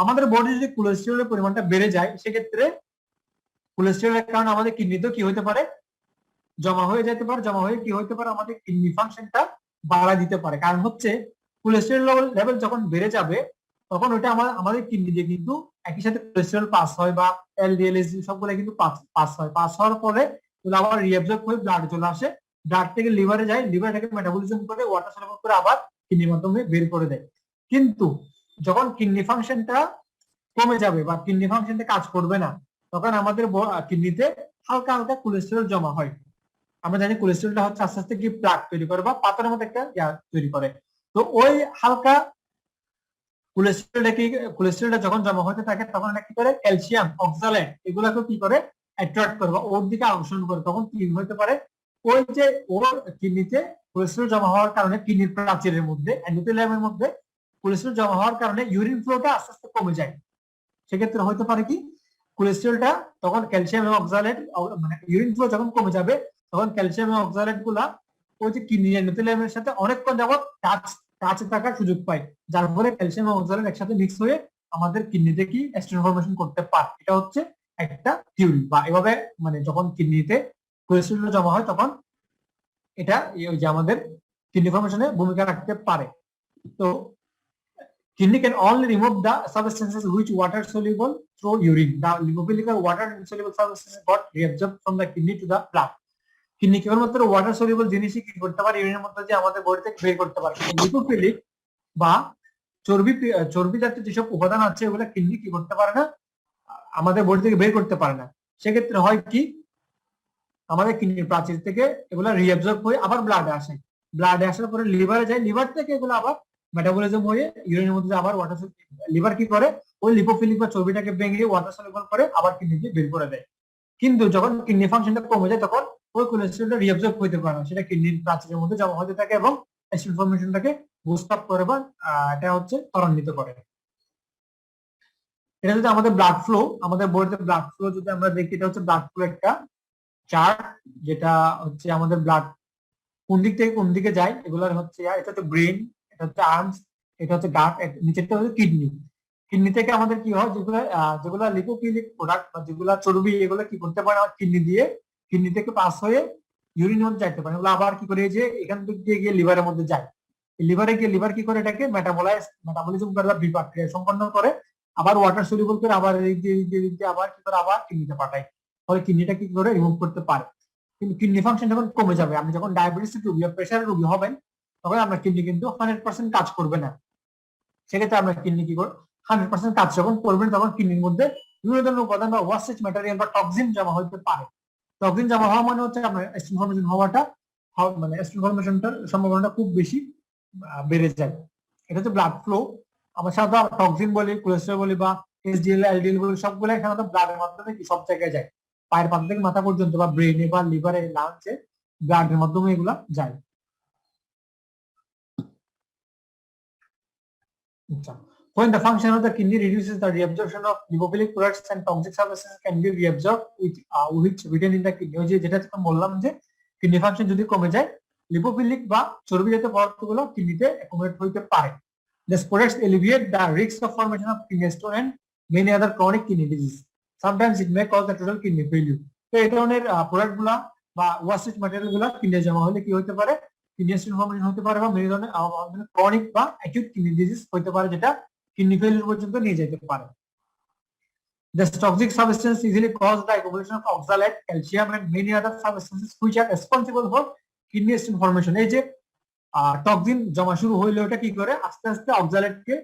আমাদের বডি যদি কোলেস্টেরলের পরিমাণটা বেড়ে যায়, সেক্ষেত্রে কোলেস্টেরলের কারণে আমাদের কিডনিতেও কি হতে পারে, জমা হয়ে যেতে পারে। জমা হয়ে কি হতে পারে, আমাদের কিডনি ফাংশনটা বাড়া দিতে পারে। কারণ হচ্ছে কোলেস্টেরল লেভেল যখন বেড়ে যাবে, তখন ওটা আমাদের কিডনি দিয়ে কিন্তু একই সাথে কোলেস্টেরল পাস হয়, বা এলডিএল, এসডি সবগুলো কিন্তু পাস হয়। পাস হওয়ার পরে আবার রিঅ্যাবজর্ব হয়ে ব্লাডে চলে আসে, ব্লাড থেকে লিভারে যায়, লিভার থেকে মেটাবলিজম করে ওয়াটার সলিউবল করে আবার কিডনির মাধ্যমে বের করে দেয়। কিন্তু যখন কিডনি ফাংশনটা কমে যাবে বা কিডনি ফাংশনটা কাজ করবে না, তখন আমাদের কিডনিতে হালকা হালকা কোলেস্টেরল জমা হয়। আমরা জানি কোলেস্টেরলটা হচ্ছে আস্তে আস্তে কি প্লাক তৈরি করে বা পাতার মতো একটা তৈরি করে। তো ওই হালকা কোলেস্টেরলটা যখন জমা হতে থাকে, তখন এটা কি করে, ক্যালসিয়াম, অক্সালেট এগুলাকে কি করে, অ্যাট্রাক্ট করে বা ওর দিকে আকর্ষণ করে। তখন কি হতে পারে, ওই যে ওর কিডনিতে কোলেস্টেরল জমা হওয়ার কারণে কিডনির প্রাচীরের মধ্যে, এন্ডোথেলিয়ামের মধ্যে কোলেস্টেরল জমা হওয়ার কারণে ইউরিন ফ্লোটা আস্তে আস্তে কমে যায়। সেক্ষেত্রে হতে পারে কি, কোলেস্টেরলটা তখন ক্যালসিয়াম এবং অক্সালেট, মানে ইউরিন ফ্লো যখন কমে যাবে, তখন ক্যালসিয়াম এবং অক্সালেট গুলা ওই যে কিডনি এন্ডোথেলিয়ামের সাথে অনেকক্ষণ যাবত কাছে থাকার সুযোগ পায়, যার ফলে ক্যালসিয়াম এবং অক্সালেট একসাথে মিক্স হয়ে আমাদের কিডনিতে কি স্টোন ফর্মেশন করতে পারে। এটা হচ্ছে একটা থিওরি, বা এভাবে মানে যখন কিডনিতে কোলেস্টেরল জমা হয়, তখন এটা ওই যে আমাদের কিডনি ফর্মেশনে ভূমিকা রাখতে পারে। তো kidney can only remove the substances which water soluble through urine. The lipophilic water insoluble substances got reabsorbed from the kidney to the blood. Kidney কেবলমাত্র ওয়াটার সলিউবল জিনিসই কি করতে পারে, ইউরিনের মধ্যে যে আমাদের বডি থেকে বের করতে পারে। লিপোফিলিক বা চর্বি জাতীয় যেসব উপাদান আছে, ওগুলো কিডনি কি করতে পারে না, আমাদের বডি থেকে বের করতে পারে না। সেক্ষেত্রে হয় কি, আমাদের কিডনির প্রাচীর থেকে এগুলো রিঅ্যাবজর্ব হয়ে আবার ব্লাডে আসে, ব্লাডে আসার পরে লিভারে যায়, লিভার থেকে এগুলো আবার মেটাবলিজম হয়ে ইউরিনের মধ্যে আবার ওয়াটার, লিভার কি করে, ওই লিপোফিলিক বা চর্বিটাকে ভেঙে ওয়াটার সলিউবল করে আবার কিডনিতে বের করে দেয়। কিন্তু যখন কিডনি ফাংশনটা কমে যায়, তখন ওই কোলেস্টেরলটা রিঅ্যাবজর্ব হতে পারে না, সেটা কিডনির প্রাচীরের মধ্যে জমা হতে থাকে এবং অ্যাসিড ফর্মেশনটাকে বুস্ট আপ করে বা এটা হচ্ছে ত্বরান্বিত করে। এটা যদি আমাদের ব্লাড ফ্লো, আমাদের বডিতে ব্লাড ফ্লো যদি আমরা দেখি, এটা হচ্ছে ব্লাড ফ্লো একটা চার্ট, যেটা হচ্ছে আমাদের ব্লাড কোন দিক থেকে কোন দিকে যায়, এগুলোর হচ্ছে এটা হচ্ছে ব্রেন, এটা হচ্ছে আর্মস, এটা হচ্ছে গাট, নিচেরটা হচ্ছে কিডনি। কিডনি থেকে আমাদের কি হয়, যেগুলা লিপোফিলিক প্রোডাক্ট বা যেগুলা চর্বি, এগুলো কি করতে পারে, কিডনি দিয়ে, কিডনি থেকে পাস হয়ে ইউরিনের মধ্যে যাইতে পারে, এগুলো আবার কি করে, যে এখান থেকে গিয়ে লিভারের মধ্যে যায়। লিভারে গিয়ে লিভার কি করে, এটাকে মেটাবলিজম করে বা বিপাক্রিয়া সম্পন্ন করে, আবার ওয়াটার সলিউবল করে আবার আবার কি করে, আবার কিডনিতে পাঠায়। ফলে কিডনিটা কি করে রিমুভ করতে পারে। কিন্তু কিডনি ফাংশন যখন কমে যাবে, আপনি যখন ডায়াবেটিস রোগী বা প্রেশারের রোগী হবেন, তখন আপনার কিডনি কিন্তু 100% কাজ করবে না। সেক্ষেত্রে আপনার কিডনি কি করে, 100% কাজ যখন করবেন, তখন কিডনির মধ্যে বিভিন্ন ধরনের উপাদান বা ওয়াসেজ ম্যাটেরিয়াল বা টক্সিন জমা হতে পারে। টক্সিন জমা হওয়া মানে হচ্ছে আপনার স্টোন ফর্মেশন হওয়াটা, মানে স্টোন ফর্মেশনটার সম্ভাবনাটা খুব বেশি বেড়ে যায়। এটা হচ্ছে ব্লাড ফ্লো। আমরা সাধারণত টক্সিন বলি, কোলেস্টেরল বলি বা এসডিএল, এলডিএল বলি, সবগুলো সাধারণত ব্লাডের মাধ্যমে কি সব জায়গায় যায়, পায়ের পাতা থেকে মাথা পর্যন্ত, বা ব্রেনে বা লিভারে, লাংসে ব্লাডের মাধ্যমে এগুলা যায়। আচ্ছা, when the function of the kidney reduces, the reabsorption of lipophilic products and toxic substances can be reabsorbed which retain in the kidney। ওই যে যেটা বললাম যে কিডনি ফাংশন যদি কমে যায়, লিপোফিলিক বা চর্বিজাত পদার্থগুলো কিডনিতে অ্যাকুমুলেট হইতে পারে। These products alleviate the risk of formation of kidney stone and many other chronic kidney disease. Sometimes it may cause the total kidney failure। তো এই ধরনের প্রোডাক্ট গুলা বা ওয়াশেজ ম্যাটেরিয়াল গুলা কিডনি জমা হলে কি হতে পারে, কিডনি স্টোন ফর্মেশন হতে পারে বা মেনি ধরনের ক্রনিক বা অ্যাকিউট কিডনি ডিজিজ হতে পারে, যেটা কিডনি ফেলিয়ার পর্যন্ত নিয়ে যেতে পারে। The toxic substance easily cause the accumulation of oxalate, calcium and many other substances which are responsible for kidney stone formation। এই যে টক্সিন জমা শুরু হইলে ওটা কি করে আস্তে আস্তে অক্সালেটকে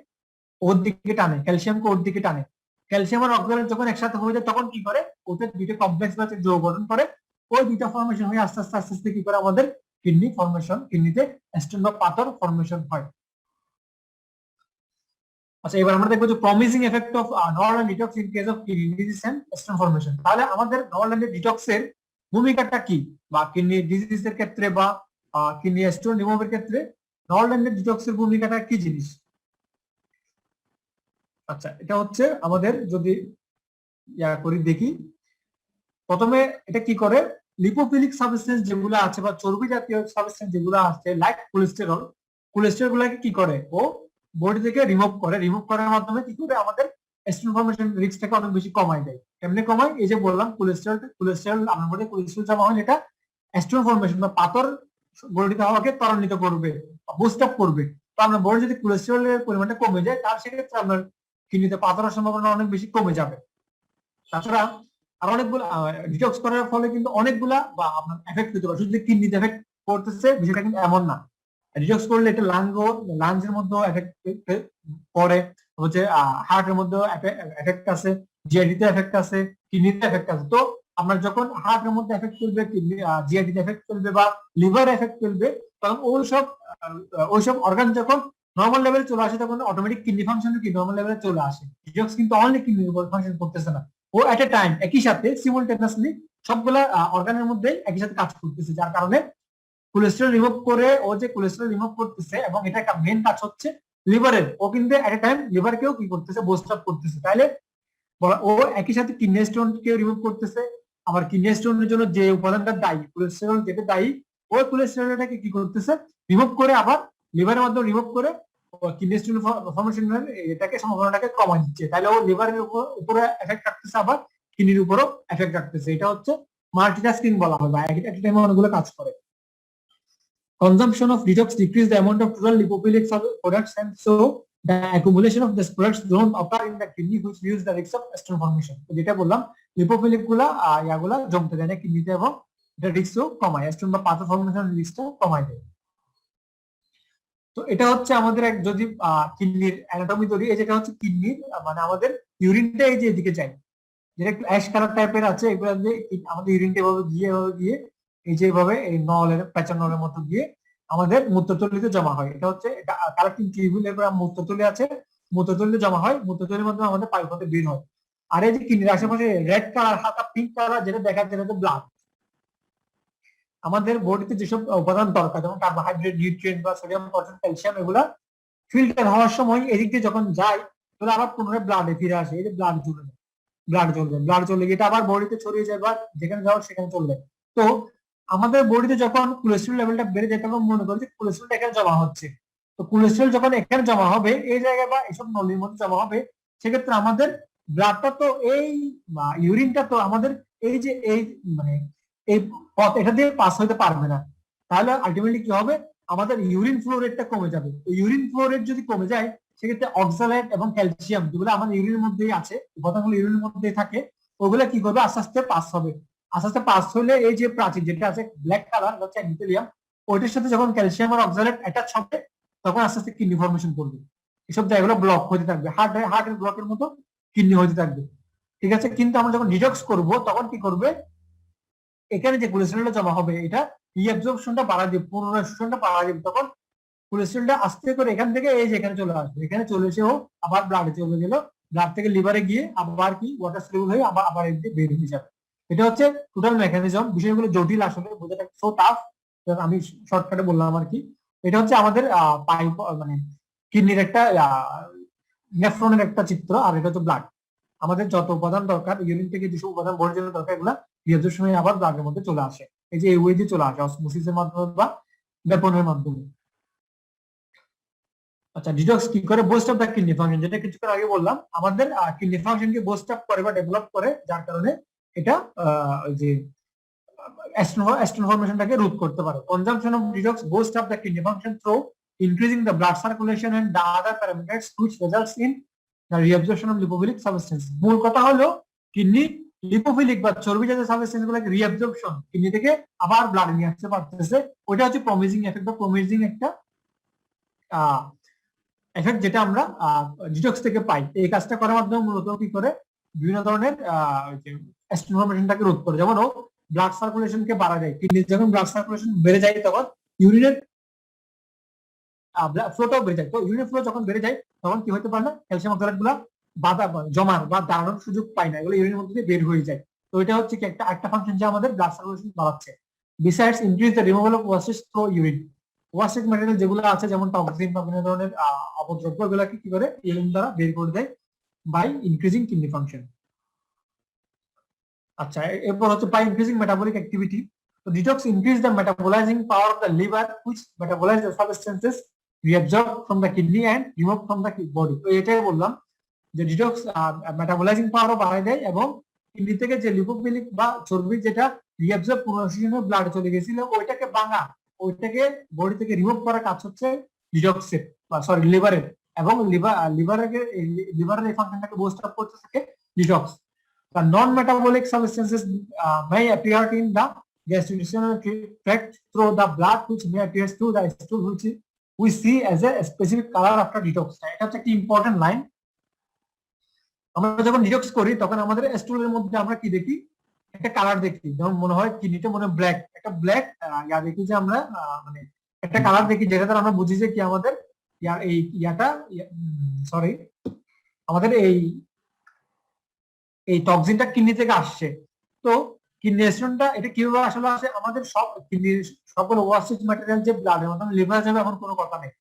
ওর দিকে টানে, ক্যালসিয়ামকে ওর দিকে টানে। ক্যালসিয়াম আর অক্সালেট যখন একসাথে হয়ে যায় তখন কি করে, ওদের দুইটা কমপ্লেক্স বা যৌগ গঠন করে, ওই দুইটা ফর্মেশন হয়ে আস্তে আস্তে আস্তে আস্তে কি করে আমাদের কিডনি ফর্মেশন, কিডনিতে স্টোন বা পাথর ফর্মেশন হয়। আচ্ছা, এবার আমরা দেখবো যে promising effect of normal detox in case of kidney disease and stone formation. তাহলে আমাদের নরমাল ডিটক্সের ভূমিকাটা কি, বা কিডনি ডিজিজের ক্ষেত্রে বা কিডনি স্টোন রিমুভের ক্ষেত্রে নরমাল ডিটক্সের ভূমিকাটা কি জিনিস? আচ্ছা, এটা হচ্ছে আমাদের যদি করি দেখি, প্রথমে এটা কি করে, লিপোফিলিক সাবস্টেন্স যেগুলো আছে বা চর্বি জাতীয় সাবস্টেন্স যেগুলো আছে লাইক কোলেস্টেরল, কোলেস্টেরল গুলাকে কি করে ও বডি থেকে রিমুভ করে, রিমুভ করার মাধ্যমে কি করে আমাদের স্টোন ফর্মেশন রিস্কটাকে অনেক বেশি কমায় দেয়। কেমনে কমায়? এই যে বললাম কোলেস্টেরল আমার বডি কোলেস্টেরল জমা হয়, এটা স্টোন ফর্মেশন বা পাথর বডিতে হওয়াকে ত্বরান্বিত করবে, বুস্ট আপ করবে। তো আমরা বডি যদি কোলেস্টেরলের পরিমাণটা কমে যায়, তার সেক্ষেত্রে আপনার কিডনিতে পাথরের সম্ভাবনা অনেক বেশি কমে যাবে। তাছাড়া আর অনেকগুলো ডিটক্স করার ফলে কিন্তু অনেকগুলা বা আপনার এফেক্ট হতে পারে, শুধু কিডনিতে এফেক্ট করতেছে বিষয়টা কিন্তু এমন না। ডিটক্স করলে এটা লাংসের মধ্যে এফেক্ট পড়ে, হচ্ছে হার্টের মধ্যে এফেক্ট আছে, জিআইডিতে এফেক্ট আছে, কিডনিতে এফেক্ট আছে। তো আপনার যখন হার্টের মধ্যে এফেক্ট করবে, কিডনি জিআইডিতে এফেক্ট করবে বা লিভার এফেক্ট করবে, তখন ওইসব অর্গান যখন নর্মাল লেভেলে চলে আসে, তখন অটোমেটিক কিডনি ফাংশন কি নর্মাল লেভেলে চলে আসে। ডিটক্স কিন্তু অনলি কিডনির উপর ফাংশন করতেছে না, ও এট এ টাইম একই সাথে সিমুলটেনিয়াসলি সবগুলা অর্গানের মধ্যে একই সাথে কাজ করতেছে, যার কারণে কোলেস্টেরল রিমুভ করে ও যে কোলেস্টেরল রিমুভ করতেছে এবং এটা একটা মেইন কাজ হচ্ছে লিভারের, ও কিন্তু এট এ টাইম লিভারকেও কি করতেছে, বুস্ট আপ করতেছে। তাইলে ও একই সাথে কিডনি স্টোন কেও রিমুভ করতেছে, আবার কিডনি স্টোনের জন্য যে উপাদানটা দায়ী কোলেস্টেরল যেটা দায়ী, ওই কোলেস্টেরলটাকে কি করতেছে রিমুভ করে আবার লিভারের মাধ্যমে রিমুভ করে কিডনি স্টোন ফর্মেশন এটাকে সম্ভাবনাটাকে কমায় দিচ্ছে। তাহলে ও লিভারের উপরে এফেক্ট রাখতেছে, আবার কিডনির উপরও এফেক্ট রাখতেছে। এটা হচ্ছে মাল্টিটাস্কিং বলা হয়, বা এক টাইমে অনেকগুলো কাজ করে। Consumption of detox decrease the amount of total lipophilic products, and so the accumulation of these products don't occur in the kidney, which reduces the risk of stone formation। যেটা বললাম, লিপোফিলিক গুলা ইয়াগুলা জমতে দেয় না কিডনিতে, এবং এটা রিস্কও কমায়, স্টোন বা পাথর ফর্মেশন রিস্কটা কমায় দেয়। তো এটা হচ্ছে আমাদের এক যদি কিডনির অ্যানাটমি ধরি, এই যেটা হচ্ছে কিডনির মানে আমাদের ইউরিনটা এই যে এদিকে যায়, যেটা একটু অ্যাশ কালার টাইপের আছে, এগুলো দিয়ে আমাদের ইউরিনটা এভাবে গিয়ে এই যে এভাবে এই নলের প্যাচার নলের মতো গিয়ে আমাদের মূত্রথলিতে জমা হয়। এটা হচ্ছে কালেক্টিং টিউবিউল, এরপর মূত্রথলি আছে, মূত্রথলিতে জমা হয়, মূত্রথলির মাধ্যমে আমাদের পায়ুপথে বের হয়। আর এই যে কিডনির আশেপাশে রেড কালার হালকা পিঙ্ক কালার যেটা দেখা যায়, এটা ব্লাড। আমাদের বডিতে যেসব উপাদান দরকার, যেমন কার্বোহাইড্রেট, নিউট্রিয়েন্ট বা সোডিয়াম, পটাশিয়াম, ক্যালসিয়াম, এগুলা ফিল্টার হওয়ার সময় এদিক দিয়ে যখন যায়, তাহলে আবার পুনরায় ব্লাডে ফিরে আসে। এই যে ব্লাড চলে গিয়ে এটা আবার বডিতে ছড়িয়ে যায়, বা যেখানে যাওয়ার সেখানে চলে যায়। তো আমাদের বডিতে যখন কোলেস্ট্রল লেভেলটা বেড়ে যায়, তখন মনে করি যে কোলেস্ট্রলটা এখানে জমা হচ্ছে। তো কোলেস্ট্রল যখন এখানে জমা হবে এই জায়গায় বা এসব নলির মধ্যে জমা হবে, সেক্ষেত্রে আমাদের ব্লাডটা তো এই ইউরিনটা তো আমাদের এই যে এই মানে এই পথ এটা দিয়ে পাস হতে পারবে না। তাহলে আলটিমেটলি কি হবে, আমাদের ইউরিন ফ্লো রেটটা কমে যাবে। তো ইউরিন ফ্লো রেট যদি কমে যায়, সেক্ষেত্রে অক্সালেট এবং ক্যালসিয়াম যেগুলো আমাদের ইউরিনের মধ্যেই আছে, উপাদানগুলো ইউরিনের মধ্যেই থাকে, ওগুলো কি করবে, আস্তে আস্তে পাস হবে। আস্তে আস্তে পাস হলে এই যে প্রাচীর যেটা আছে ব্ল্যাক কালার হচ্ছে এন্ডোথেলিয়াম, ওইটার সাথে যখন ক্যালসিয়াম আর অক্সালেট অ্যাটাচ হবে, তখন আস্তে আস্তে কিডনি ফর্মেশন করবে। এসব জায়গাগুলো ব্লক হতে থাকবে, হার্টের ব্লকের মতো কিডনি হতে থাকবে। ঠিক আছে, কিন্তু আমরা যখন ডিটক্স করব, তখন কি করবে, এখানে যে কোলেস্টেরলটা জমা হবে এটা রিঅ্যাবজর্পশনটা বাড়া দিবে, পুনরায় শোষণটা বাড়া দিবে। তখন কোলেস্টেরলটা আস্তে করে এখান থেকে এই যে এখানে চলে আসবে, এখানে চলে এসেও আবার ব্লাডে চলে গেল, ব্লাড থেকে লিভারে গিয়ে আবার কি ওয়াটার সলিউবল হয়ে আবার এদিকে বের হয়ে যাবে। এটা হচ্ছে টোটাল মেকানিজম। বিষয়গুলো জটিল আসলে, বোঝাটা সো টাফ, আমি শর্টকাটে বললাম আর কি। এটা হচ্ছে আমাদের পাইপ মানে কিডনির একটা নেফ্রনের একটা চিত্র, আর এটা হচ্ছে ব্লাড। আমাদের যত উপাদান দরকার, ইউরিন থেকে যেসব উপাদান বড় জন্য দরকার, এগুলা রিয়াজের সময় আবার ব্লাডের মধ্যে চলে আসে। এই যে এই ওয়ে দিয়ে চলে আসে, অসমোসিসের মাধ্যমে বা বেপনের মাধ্যমে। আচ্ছা, ডিটক্স কি করে? Boost up the kidney function, যেটা কিছুক্ষণ আগে বললাম, আমাদের কিডনি ফাংশনকে বুস্ট আপ করে বা ডেভেলপ করে, যার কারণে এটা ওই যে অ্যাস্ট্রোন ফর্মেশনটাকে রোধ করতে পারে। Consumption of detox boost up the kidney function through increasing the blood circulation and the other parameters which results in the reabsorption of lipophilic substance. মূল কথা হলো কিডনি লিপোফিলিক বা চর্বি জাতীয় সাবস্টেন্স গুলোকে রিঅ্যাবজর্পশন, কিডনি থেকে আবার ব্লাড নিয়ে আসতে পারতেছে। ওইটা হচ্ছে প্রমিজিং এফেক্ট বা প্রমিজিং একটা এফেক্ট, যেটা আমরা ডিটক্স থেকে পাই। এই কাজটা করার মাধ্যমে মূলত কি করে, বিভিন্ন ধরনের ইনফরমেশনটাকে রোধ করে। যেমন ব্লাড সার্কুলেশনকে বাড়া যায়, কিডনির যখন ব্লাড সার্কুলেশন বেড়ে যায় তখন ইউরিনের ফ্লোটাও বেড়ে যায়। তো ইউরিনের ফ্লো যখন বেড়ে যায় তখন কি হতে পারে না, ক্যালসিয়াম অক্সাইড গুলা বাধা জমার বা দাঁড়ানোর সুযোগ পায় না, এগুলো ইউরিনের মধ্যে দিয়ে বের হয়ে যায়। তো এটা হচ্ছে কি একটা ফাংশন যে আমাদের ব্লাড সার্কুলেশন বাড়াচ্ছে। Besides increase the removal of ওয়াসেস through urine. ওয়াসেস material যেগুলো আছে, যেমন টক্সিন বা বিভিন্ন ধরনের অপদ্রব্য, এগুলোকে কি করে ইউরিন দ্বারা বের করে দেয় বাই ইনক্রিজিং কিডনি ফাংশন। আচ্ছা, এরপর হচ্ছে বাই ইনক্রিজিং মেটাবলিক অ্যাক্টিভিটি। তো detox increase the metabolising power of the liver which metabolise the substances reabsorbed from the kidney and removed from the body। তো এটাই বললাম যে ডিটক্স মেটাবলাইজিং পাওয়ারও বাড়ায় দেয়, এবং কিডনি থেকে যে লিপোফিলিক বা চর্বি যেটা রিঅ্যাবসর্ব পুনঃশোষণে ব্লাডে চলে গেছিল, ওইটাকে ভাঙা, ওইটাকে বডি থেকে রিমুভ করার কাজ হচ্ছে ডিটক্সের বা সরি লিভারের। এবং লিভারের এই ফাংশনটাকে বুস্ট আপ করতে থাকে detox. The non-metabolic substances may appear in the gastrointestinal tract through the blood, which may appear through the stool, which we see as a specific color after detox। এটা হচ্ছে একটা important line. আমরা যখন detox করি তখন আমাদের স্টুলের মধ্যে আমরা কি দেখি, একটা কালার দেখি, যেমন মনে হয় কিডনিটা মনে হয় ব্ল্যাক, একটা ব্ল্যাক দেখি যে আমরা মানে একটা কালার দেখি, যেটা দ্বারা আমরা বুঝি যে কি আমাদের এই সরি আমাদের এই টক্সিনটা কিডনি থেকে আসছে। তো কিডনি স্টোনটা এটা কিভাবে আসলে আসে, আমাদের সব কিডনির সকল ওয়াসেজ ম্যাটেরিয়াল যে ব্লাডের মাধ্যমে লিভার যাবে এমন কোনো কথা নেই।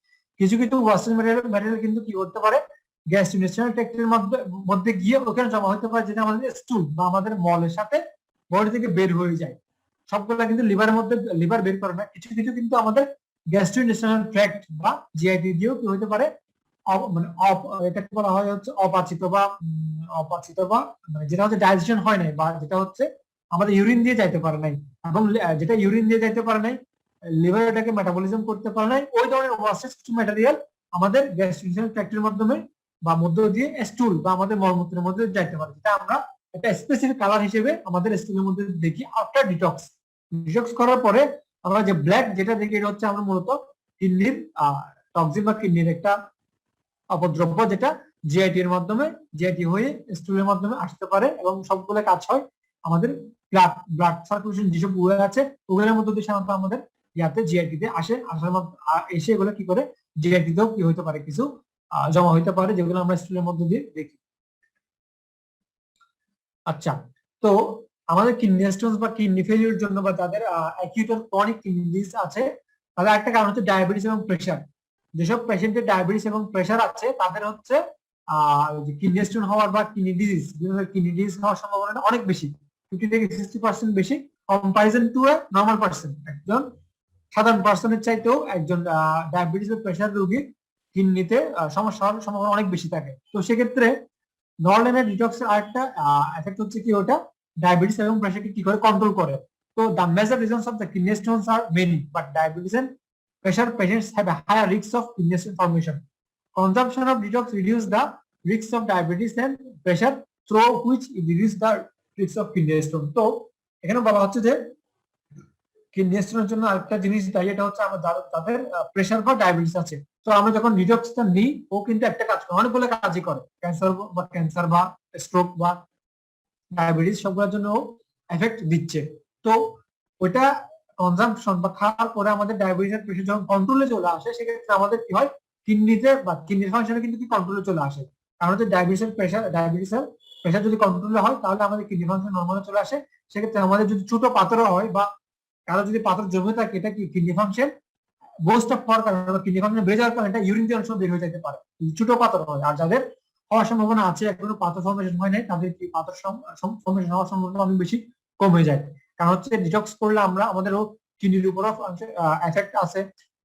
কিছু কিছু ওয়াসেজ ম্যাটেরিয়াল কিন্তু কি করতে পারে, গ্যাস্ট্রোইন্টেস্টাইনাল ট্র্যাক্টের মধ্যে গিয়ে ওখানে জমা হতে পারে, যেটা আমাদের স্টুল বা আমাদের মলের সাথে বডি থেকে বের হয়ে যায়। সবগুলা কিন্তু লিভারের মধ্যে, লিভার বের করে না, কিছু কিছু কিন্তু আমাদের গ্যাস্ট্রোইন্টেস্টাইনাল ট্র্যাক্ট বা জিআইটি দিয়েও কি হতে পারে, মানে এটাকে বলা হয় হচ্ছে অপাচিত বা মানে যেটা হচ্ছে ডাইজেশন হয় নাই, বা যেটা হচ্ছে আমাদের ইউরিন দিয়ে যাইতে পারে নাই, এবং যেটা ইউরিন দিয়ে যাইতে পারে নাই, লিভার এটাকে মেটাবলিজম করতে পারে নাই, ওই ধরনের ওয়াসেস কিছু ম্যাটেরিয়াল আমাদের গ্যাস্ট্রোইন্টেস্টাইনাল ট্র্যাক্টের মাধ্যমে বা মধ্য দিয়ে স্টুল বা আমাদের মলমূত্রের মধ্যে যাইতে পারে, যেটা আমরা একটা স্পেসিফিক কালার হিসেবে আমাদের স্টুলের মধ্যে দেখি আফটার ডিটক্স। ডিটক্স করার পরে আমরা যে ব্ল্যাক যেটা দেখি, এটা হচ্ছে আমরা মূলত কিডনির টক্সিন বা কিডনির একটা অপদ্রব্য, যেটা জিআইটি এর মাধ্যমে, জিআইটি হয়ে স্টুলের মাধ্যমে আসতে পারে, এবং সবগুলো কাজ হয় আমাদের ব্লাড সার্কুলেশন যেসব ওয়ে আছে ওগুলোর মধ্যে দিয়ে সাধারণত আমাদের জিআইটি তে আসে। আসার এসে এগুলো কি করে জিআইটি তেও কি হতে পারে, কিছু জমা হইতে পারে, যেগুলো আমরা স্টুলের মধ্যে দিয়ে দেখি। আচ্ছা, তো আমাদের কিডনি স্টোনস বা কিডনি ফেলিওর জন্য বা যাদের অ্যাকিউট আর ক্রনিক কিডনি ডিজিজ আছে, তাদের একটা কারণ হচ্ছে ডায়াবেটিস এবং প্রেশার। যেসব পেশেন্টের ডায়াবেটিস এবং প্রেশার আছে তাদের হচ্ছে কিডনি স্টোন হওয়ার বা কিডনি ডিজিজ হওয়ার সম্ভাবনা অনেক বেশি, 50 থেকে 60% বেশি কম্পারিজন টু এ নরমাল পার্সন। একজন সাধারণ পার্সনের চাইতেও একজন ডায়াবেটিস বা প্রেশার রোগীর কিডনিতে সমস্যা হওয়ার সম্ভাবনা অনেক বেশি থাকে। তো সেক্ষেত্রে নরলেনের ডিটক্সের আরেকটা এফেক্ট হচ্ছে কি, ওটা ডায়াবেটিস এবং প্রেশারকে কি করে কন্ট্রোল করে। তো the major reasons of the kidney stones are many, but diabetes and pressure patients have a higher risk of kidney stone formation. Consumption of detox reduce the risk of diabetes and pressure, through which it reduce the risk of kidney stone. তো এখানে বলা হচ্ছে যে kidney স্টোনের জন্য আরেকটা জিনিস দায়ী, এটা হচ্ছে আমরা যাদের প্রেশার বা ডায়াবেটিস আছে। তো আমরা যখন ডিটক্সটা নিই, ও কিন্তু একটা কাজ করে, অনেকগুলো কাজই করে, ক্যান্সার বা স্ট্রোক বা ডায়াবেটিস সবগুলোর জন্য এফেক্ট দিচ্ছে। তো ওইটা কনজাম্পশন বা খাওয়ার পরে আমাদের ডায়াবেটিস এর প্রেশার যখন কন্ট্রোলে চলে আসে, সেক্ষেত্রে আমাদের কি হয়, কিডনিতে বা কিডনির ফাংশনে কিন্তু কি কন্ট্রোলে চলে আসে। কারণ হচ্ছে ডায়াবেটিসের প্রেশার, ডায়াবেটিসের প্রেশার যদি কন্ট্রোলে হয় তাহলে আমাদের কিডনি ফাংশন নর্মালে চলে আসে। সেক্ষেত্রে আমাদের যদি ছোট পাথরও হয় বা কারো যদি পাথর জমে থাকে, এটা কি কিডনি ফাংশন বুস্ট আপ হওয়ার কারণে বা কিডনি ফাংশন বেড়ে যাওয়ার কারণে এটা ইউরিন দিয়ে অনেক সময় বের হয়ে যেতে পারে, যদি ছোট পাথর হয়। আর যাদের হওয়ার সম্ভাবনা আছে, এখনো পাথর ফর্মেশন হয় নাই, তাদের কি পাথর ফর্মেশন হওয়ার সম্ভাবনা অনেক বেশি কমে যায়। কারণ হচ্ছে ডিটক্স করলে আমরা আমাদেরও কিডনির উপরও এফেক্ট আছে,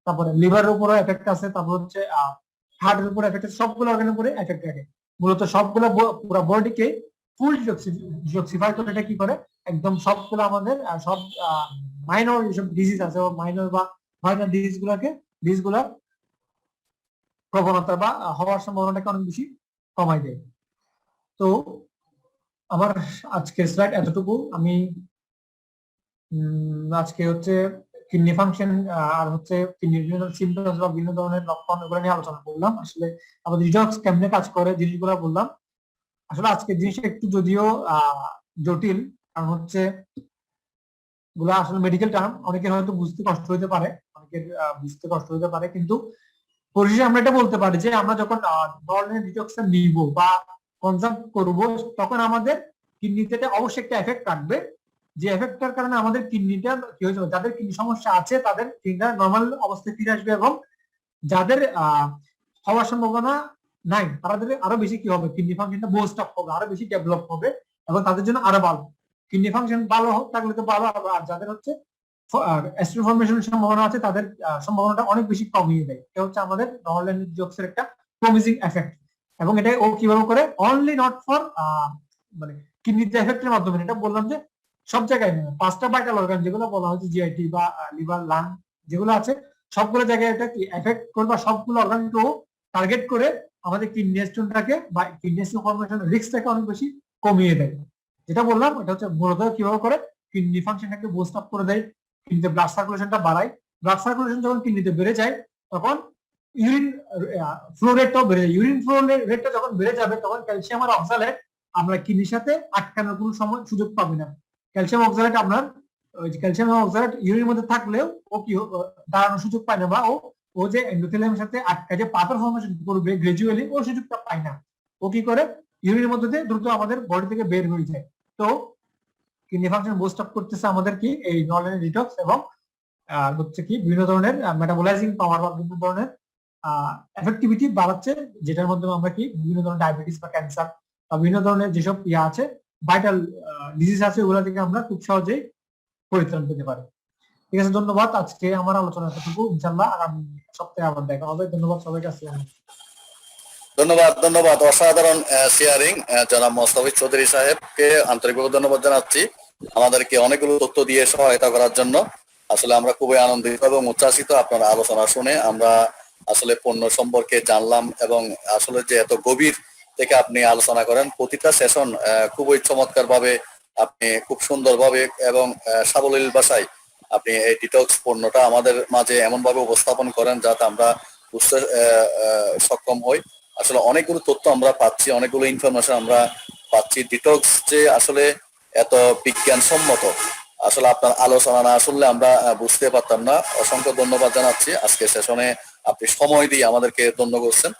তারপরে লিভারের উপরও এফেক্ট আছে, তারপর হচ্ছে হার্টের উপর এফেক্ট আছে, সবগুলো অর্গানের উপরে এফেক্ট রাখে। মূলত সবগুলো পুরো বডিকে ফুল ডিটক্সিফাই করে। এটা কি করে একদম সবগুলো আমাদের সব মাইনর যেসব ডিজিজ আছে, মাইনর বা ভাইরাল ডিজিজ গুলার প্রবণতা বা হওয়ার সম্ভাবনাটাকে অনেক বেশি কমাই দেয়। তো আমার আজকের স্লাইড এতটুকু। আমি আজকে হচ্ছে কিডনি ফাংশন আর হচ্ছে কিডনির বিভিন্ন সিমটমস বা বিভিন্ন ধরনের লক্ষণ এগুলো নিয়ে আলোচনা করলাম। আসলে আমাদের ডিটক্স কেমনে কাজ করে জিনিসগুলো বললাম। আসলে আজকের জিনিসটা একটু যদিও জটিল, কারণ হচ্ছে গুলো আসলে মেডিকেল টার্ম, অনেকের হয়তো বুঝতে কষ্ট হতে পারে, অনেকের বুঝতে কষ্ট হতে পারে, কিন্তু পরিশেষে আমরা এটা বলতে পারি যে আমরা যখন ধরনের ডিটক্সটা নিব বা কনজাম করব, তখন আমাদের কিডনিতে অবশ্যই একটা এফেক্ট কাটবে। যে এফেক্টটার কারণে আমাদের কিডনিটা কি হয়েছে, যাদের কিডনি সমস্যা আছে তাদের কিডনিটা নর্মাল অবস্থায় ফিরে আসবে, এবং যাদের হওয়ার সম্ভাবনা নাই তাদের আরো বেশি কি হবে, কিডনি ফাংশনটা বুস্ট আপ হবে, আরো বেশি ডেভেলপ হবে, এবং তাদের জন্য আরো ভালো। কিডনি ফাংশন ভালো থাকলে তো ভালো, আর যাদের হচ্ছে অ্যাস্ট্রো ফর্মেশনের সম্ভাবনা আছে তাদের সম্ভাবনাটা অনেক বেশি কমিয়ে দেয়। এটা হচ্ছে আমাদের নরলেন জোকসের একটা প্রমিজিং এফেক্ট। এবং এটা ও কিভাবে করে, অনলি নট ফর মানে কিডনিতে এফেক্টের মাধ্যমে, এটা বললাম যে সব জায়গায় নেই, 5টা ভাইটাল অর্গান যেগুলো বলা হচ্ছে জিআইটি বা লিভার, লাং যেগুলো আছে, সবগুলো জায়গায় এটা কি এফেক্ট করবে, সবগুলো অর্গানকে টার্গেট করে আমাদের কিডনি স্টোনটাকে বা কিডনি স্টোন ফর্মেশন রিস্কটাকে অনেক বেশি কমিয়ে দেয়। যেটা বললাম এটা হচ্ছে মূলত কিভাবে করে কিডনি ফাংশনটাকে বুস্ট আপ করে দেয়, কিডনিতে ব্লাড সার্কুলেশনটা বাড়ায়। ব্লাড সার্কুলেশন যখন কিডনিতে বেড়ে যায়, তখন ইউরিন ফ্লো রেটটাও বেড়ে যায়। ইউরিন ফ্লো রেটটা যখন বেড়ে যাবে, তখন ক্যালসিয়াম আর অক্সালেট আমরা কিডনির সাথে আটকানোর কোনো সময় সুযোগ পাবে না। ক্যালসিয়াম অক্সালেট আপনার ওই ক্যালসিয়াম অক্সালেট ইউরিনের মধ্যে থাকলেও ও কি দাঁড়ানোর সুযোগ পায় না, বা ও যে এন্ডোথেলিয়ামের সাথে আটকা যে পাথর ফর্মেশন করবে গ্রাজুয়ালি, ও সুযোগটা পায় না। ও কি করে, ইউরিনের মধ্যে দিয়ে দ্রুত আমাদের বডি থেকে বের হয়ে যায়। তো কিডনি ফাংশন বুস্ট আপ করতেছে আমাদের কি এই নরলেন ডিটক্স, এবং হচ্ছে কি বিভিন্ন ধরনের মেটাবোলাইজিং পাওয়ার বা বিভিন্ন ধরনের এফেক্টিভিটি বাড়াচ্ছে, যেটার মাধ্যমে আমরা কি বিভিন্ন ধরনের ডায়াবেটিস বা ক্যান্সার বা বিভিন্ন ধরনের যেসব আছে ভাইটাল ডিজিজ আছে, ওগুলা থেকে আমরা খুব সহজেই পরিত্রাণ পেতে পারি। ঠিক আছে, ধন্যবাদ। আজকে আমার আলোচনা এতটুকু, ইনশাল্লাহ আগামী সপ্তাহে আবার দেখা হবে। ধন্যবাদ সবাইকে। ধন্যবাদ, ধন্যবাদ। অসাধারণ শেয়ারিং জনাব মোস্তাফিজ চৌধুরী সাহেবকে আন্তরিকভাবে ধন্যবাদ জানাচ্ছি আমাদেরকে অনেকগুলো তথ্য দিয়ে সহায়তা করার জন্য। আসলে আমরা খুবই আনন্দিত এবং উচ্ছ্বাসিত আপনার আলোচনা শুনে। আমরা আসলে পণ্য সম্পর্কে জানলাম, এবং আসলে যে এত গভীর থেকে আপনি আলোচনা করেন, প্রতিটা সেশন খুবই চমৎকার ভাবে আপনি খুব সুন্দর ভাবে এবং সাবলীল ভাষায় আপনি এই ডিটক্স পণ্যটা আমাদের মাঝে এমন ভাবে উপস্থাপন করেন যাতে আমরা বুঝতে সক্ষম হই। আসলে অনেকগুলো তথ্য আমরা পাচ্ছি, অনেকগুলো ইনফরমেশন আমরা পাচ্ছি। ডিটক্স যে আসলে এত বিজ্ঞানসম্মত, আসলে আপনার আলোচনা না শুনলে আমরা বুঝতে পারতাম না। অসংখ্য ধন্যবাদ জানাচ্ছি। আজকে সেশনে আপনি সময় দিয়ে আমাদেরকে ধন্য করছেন।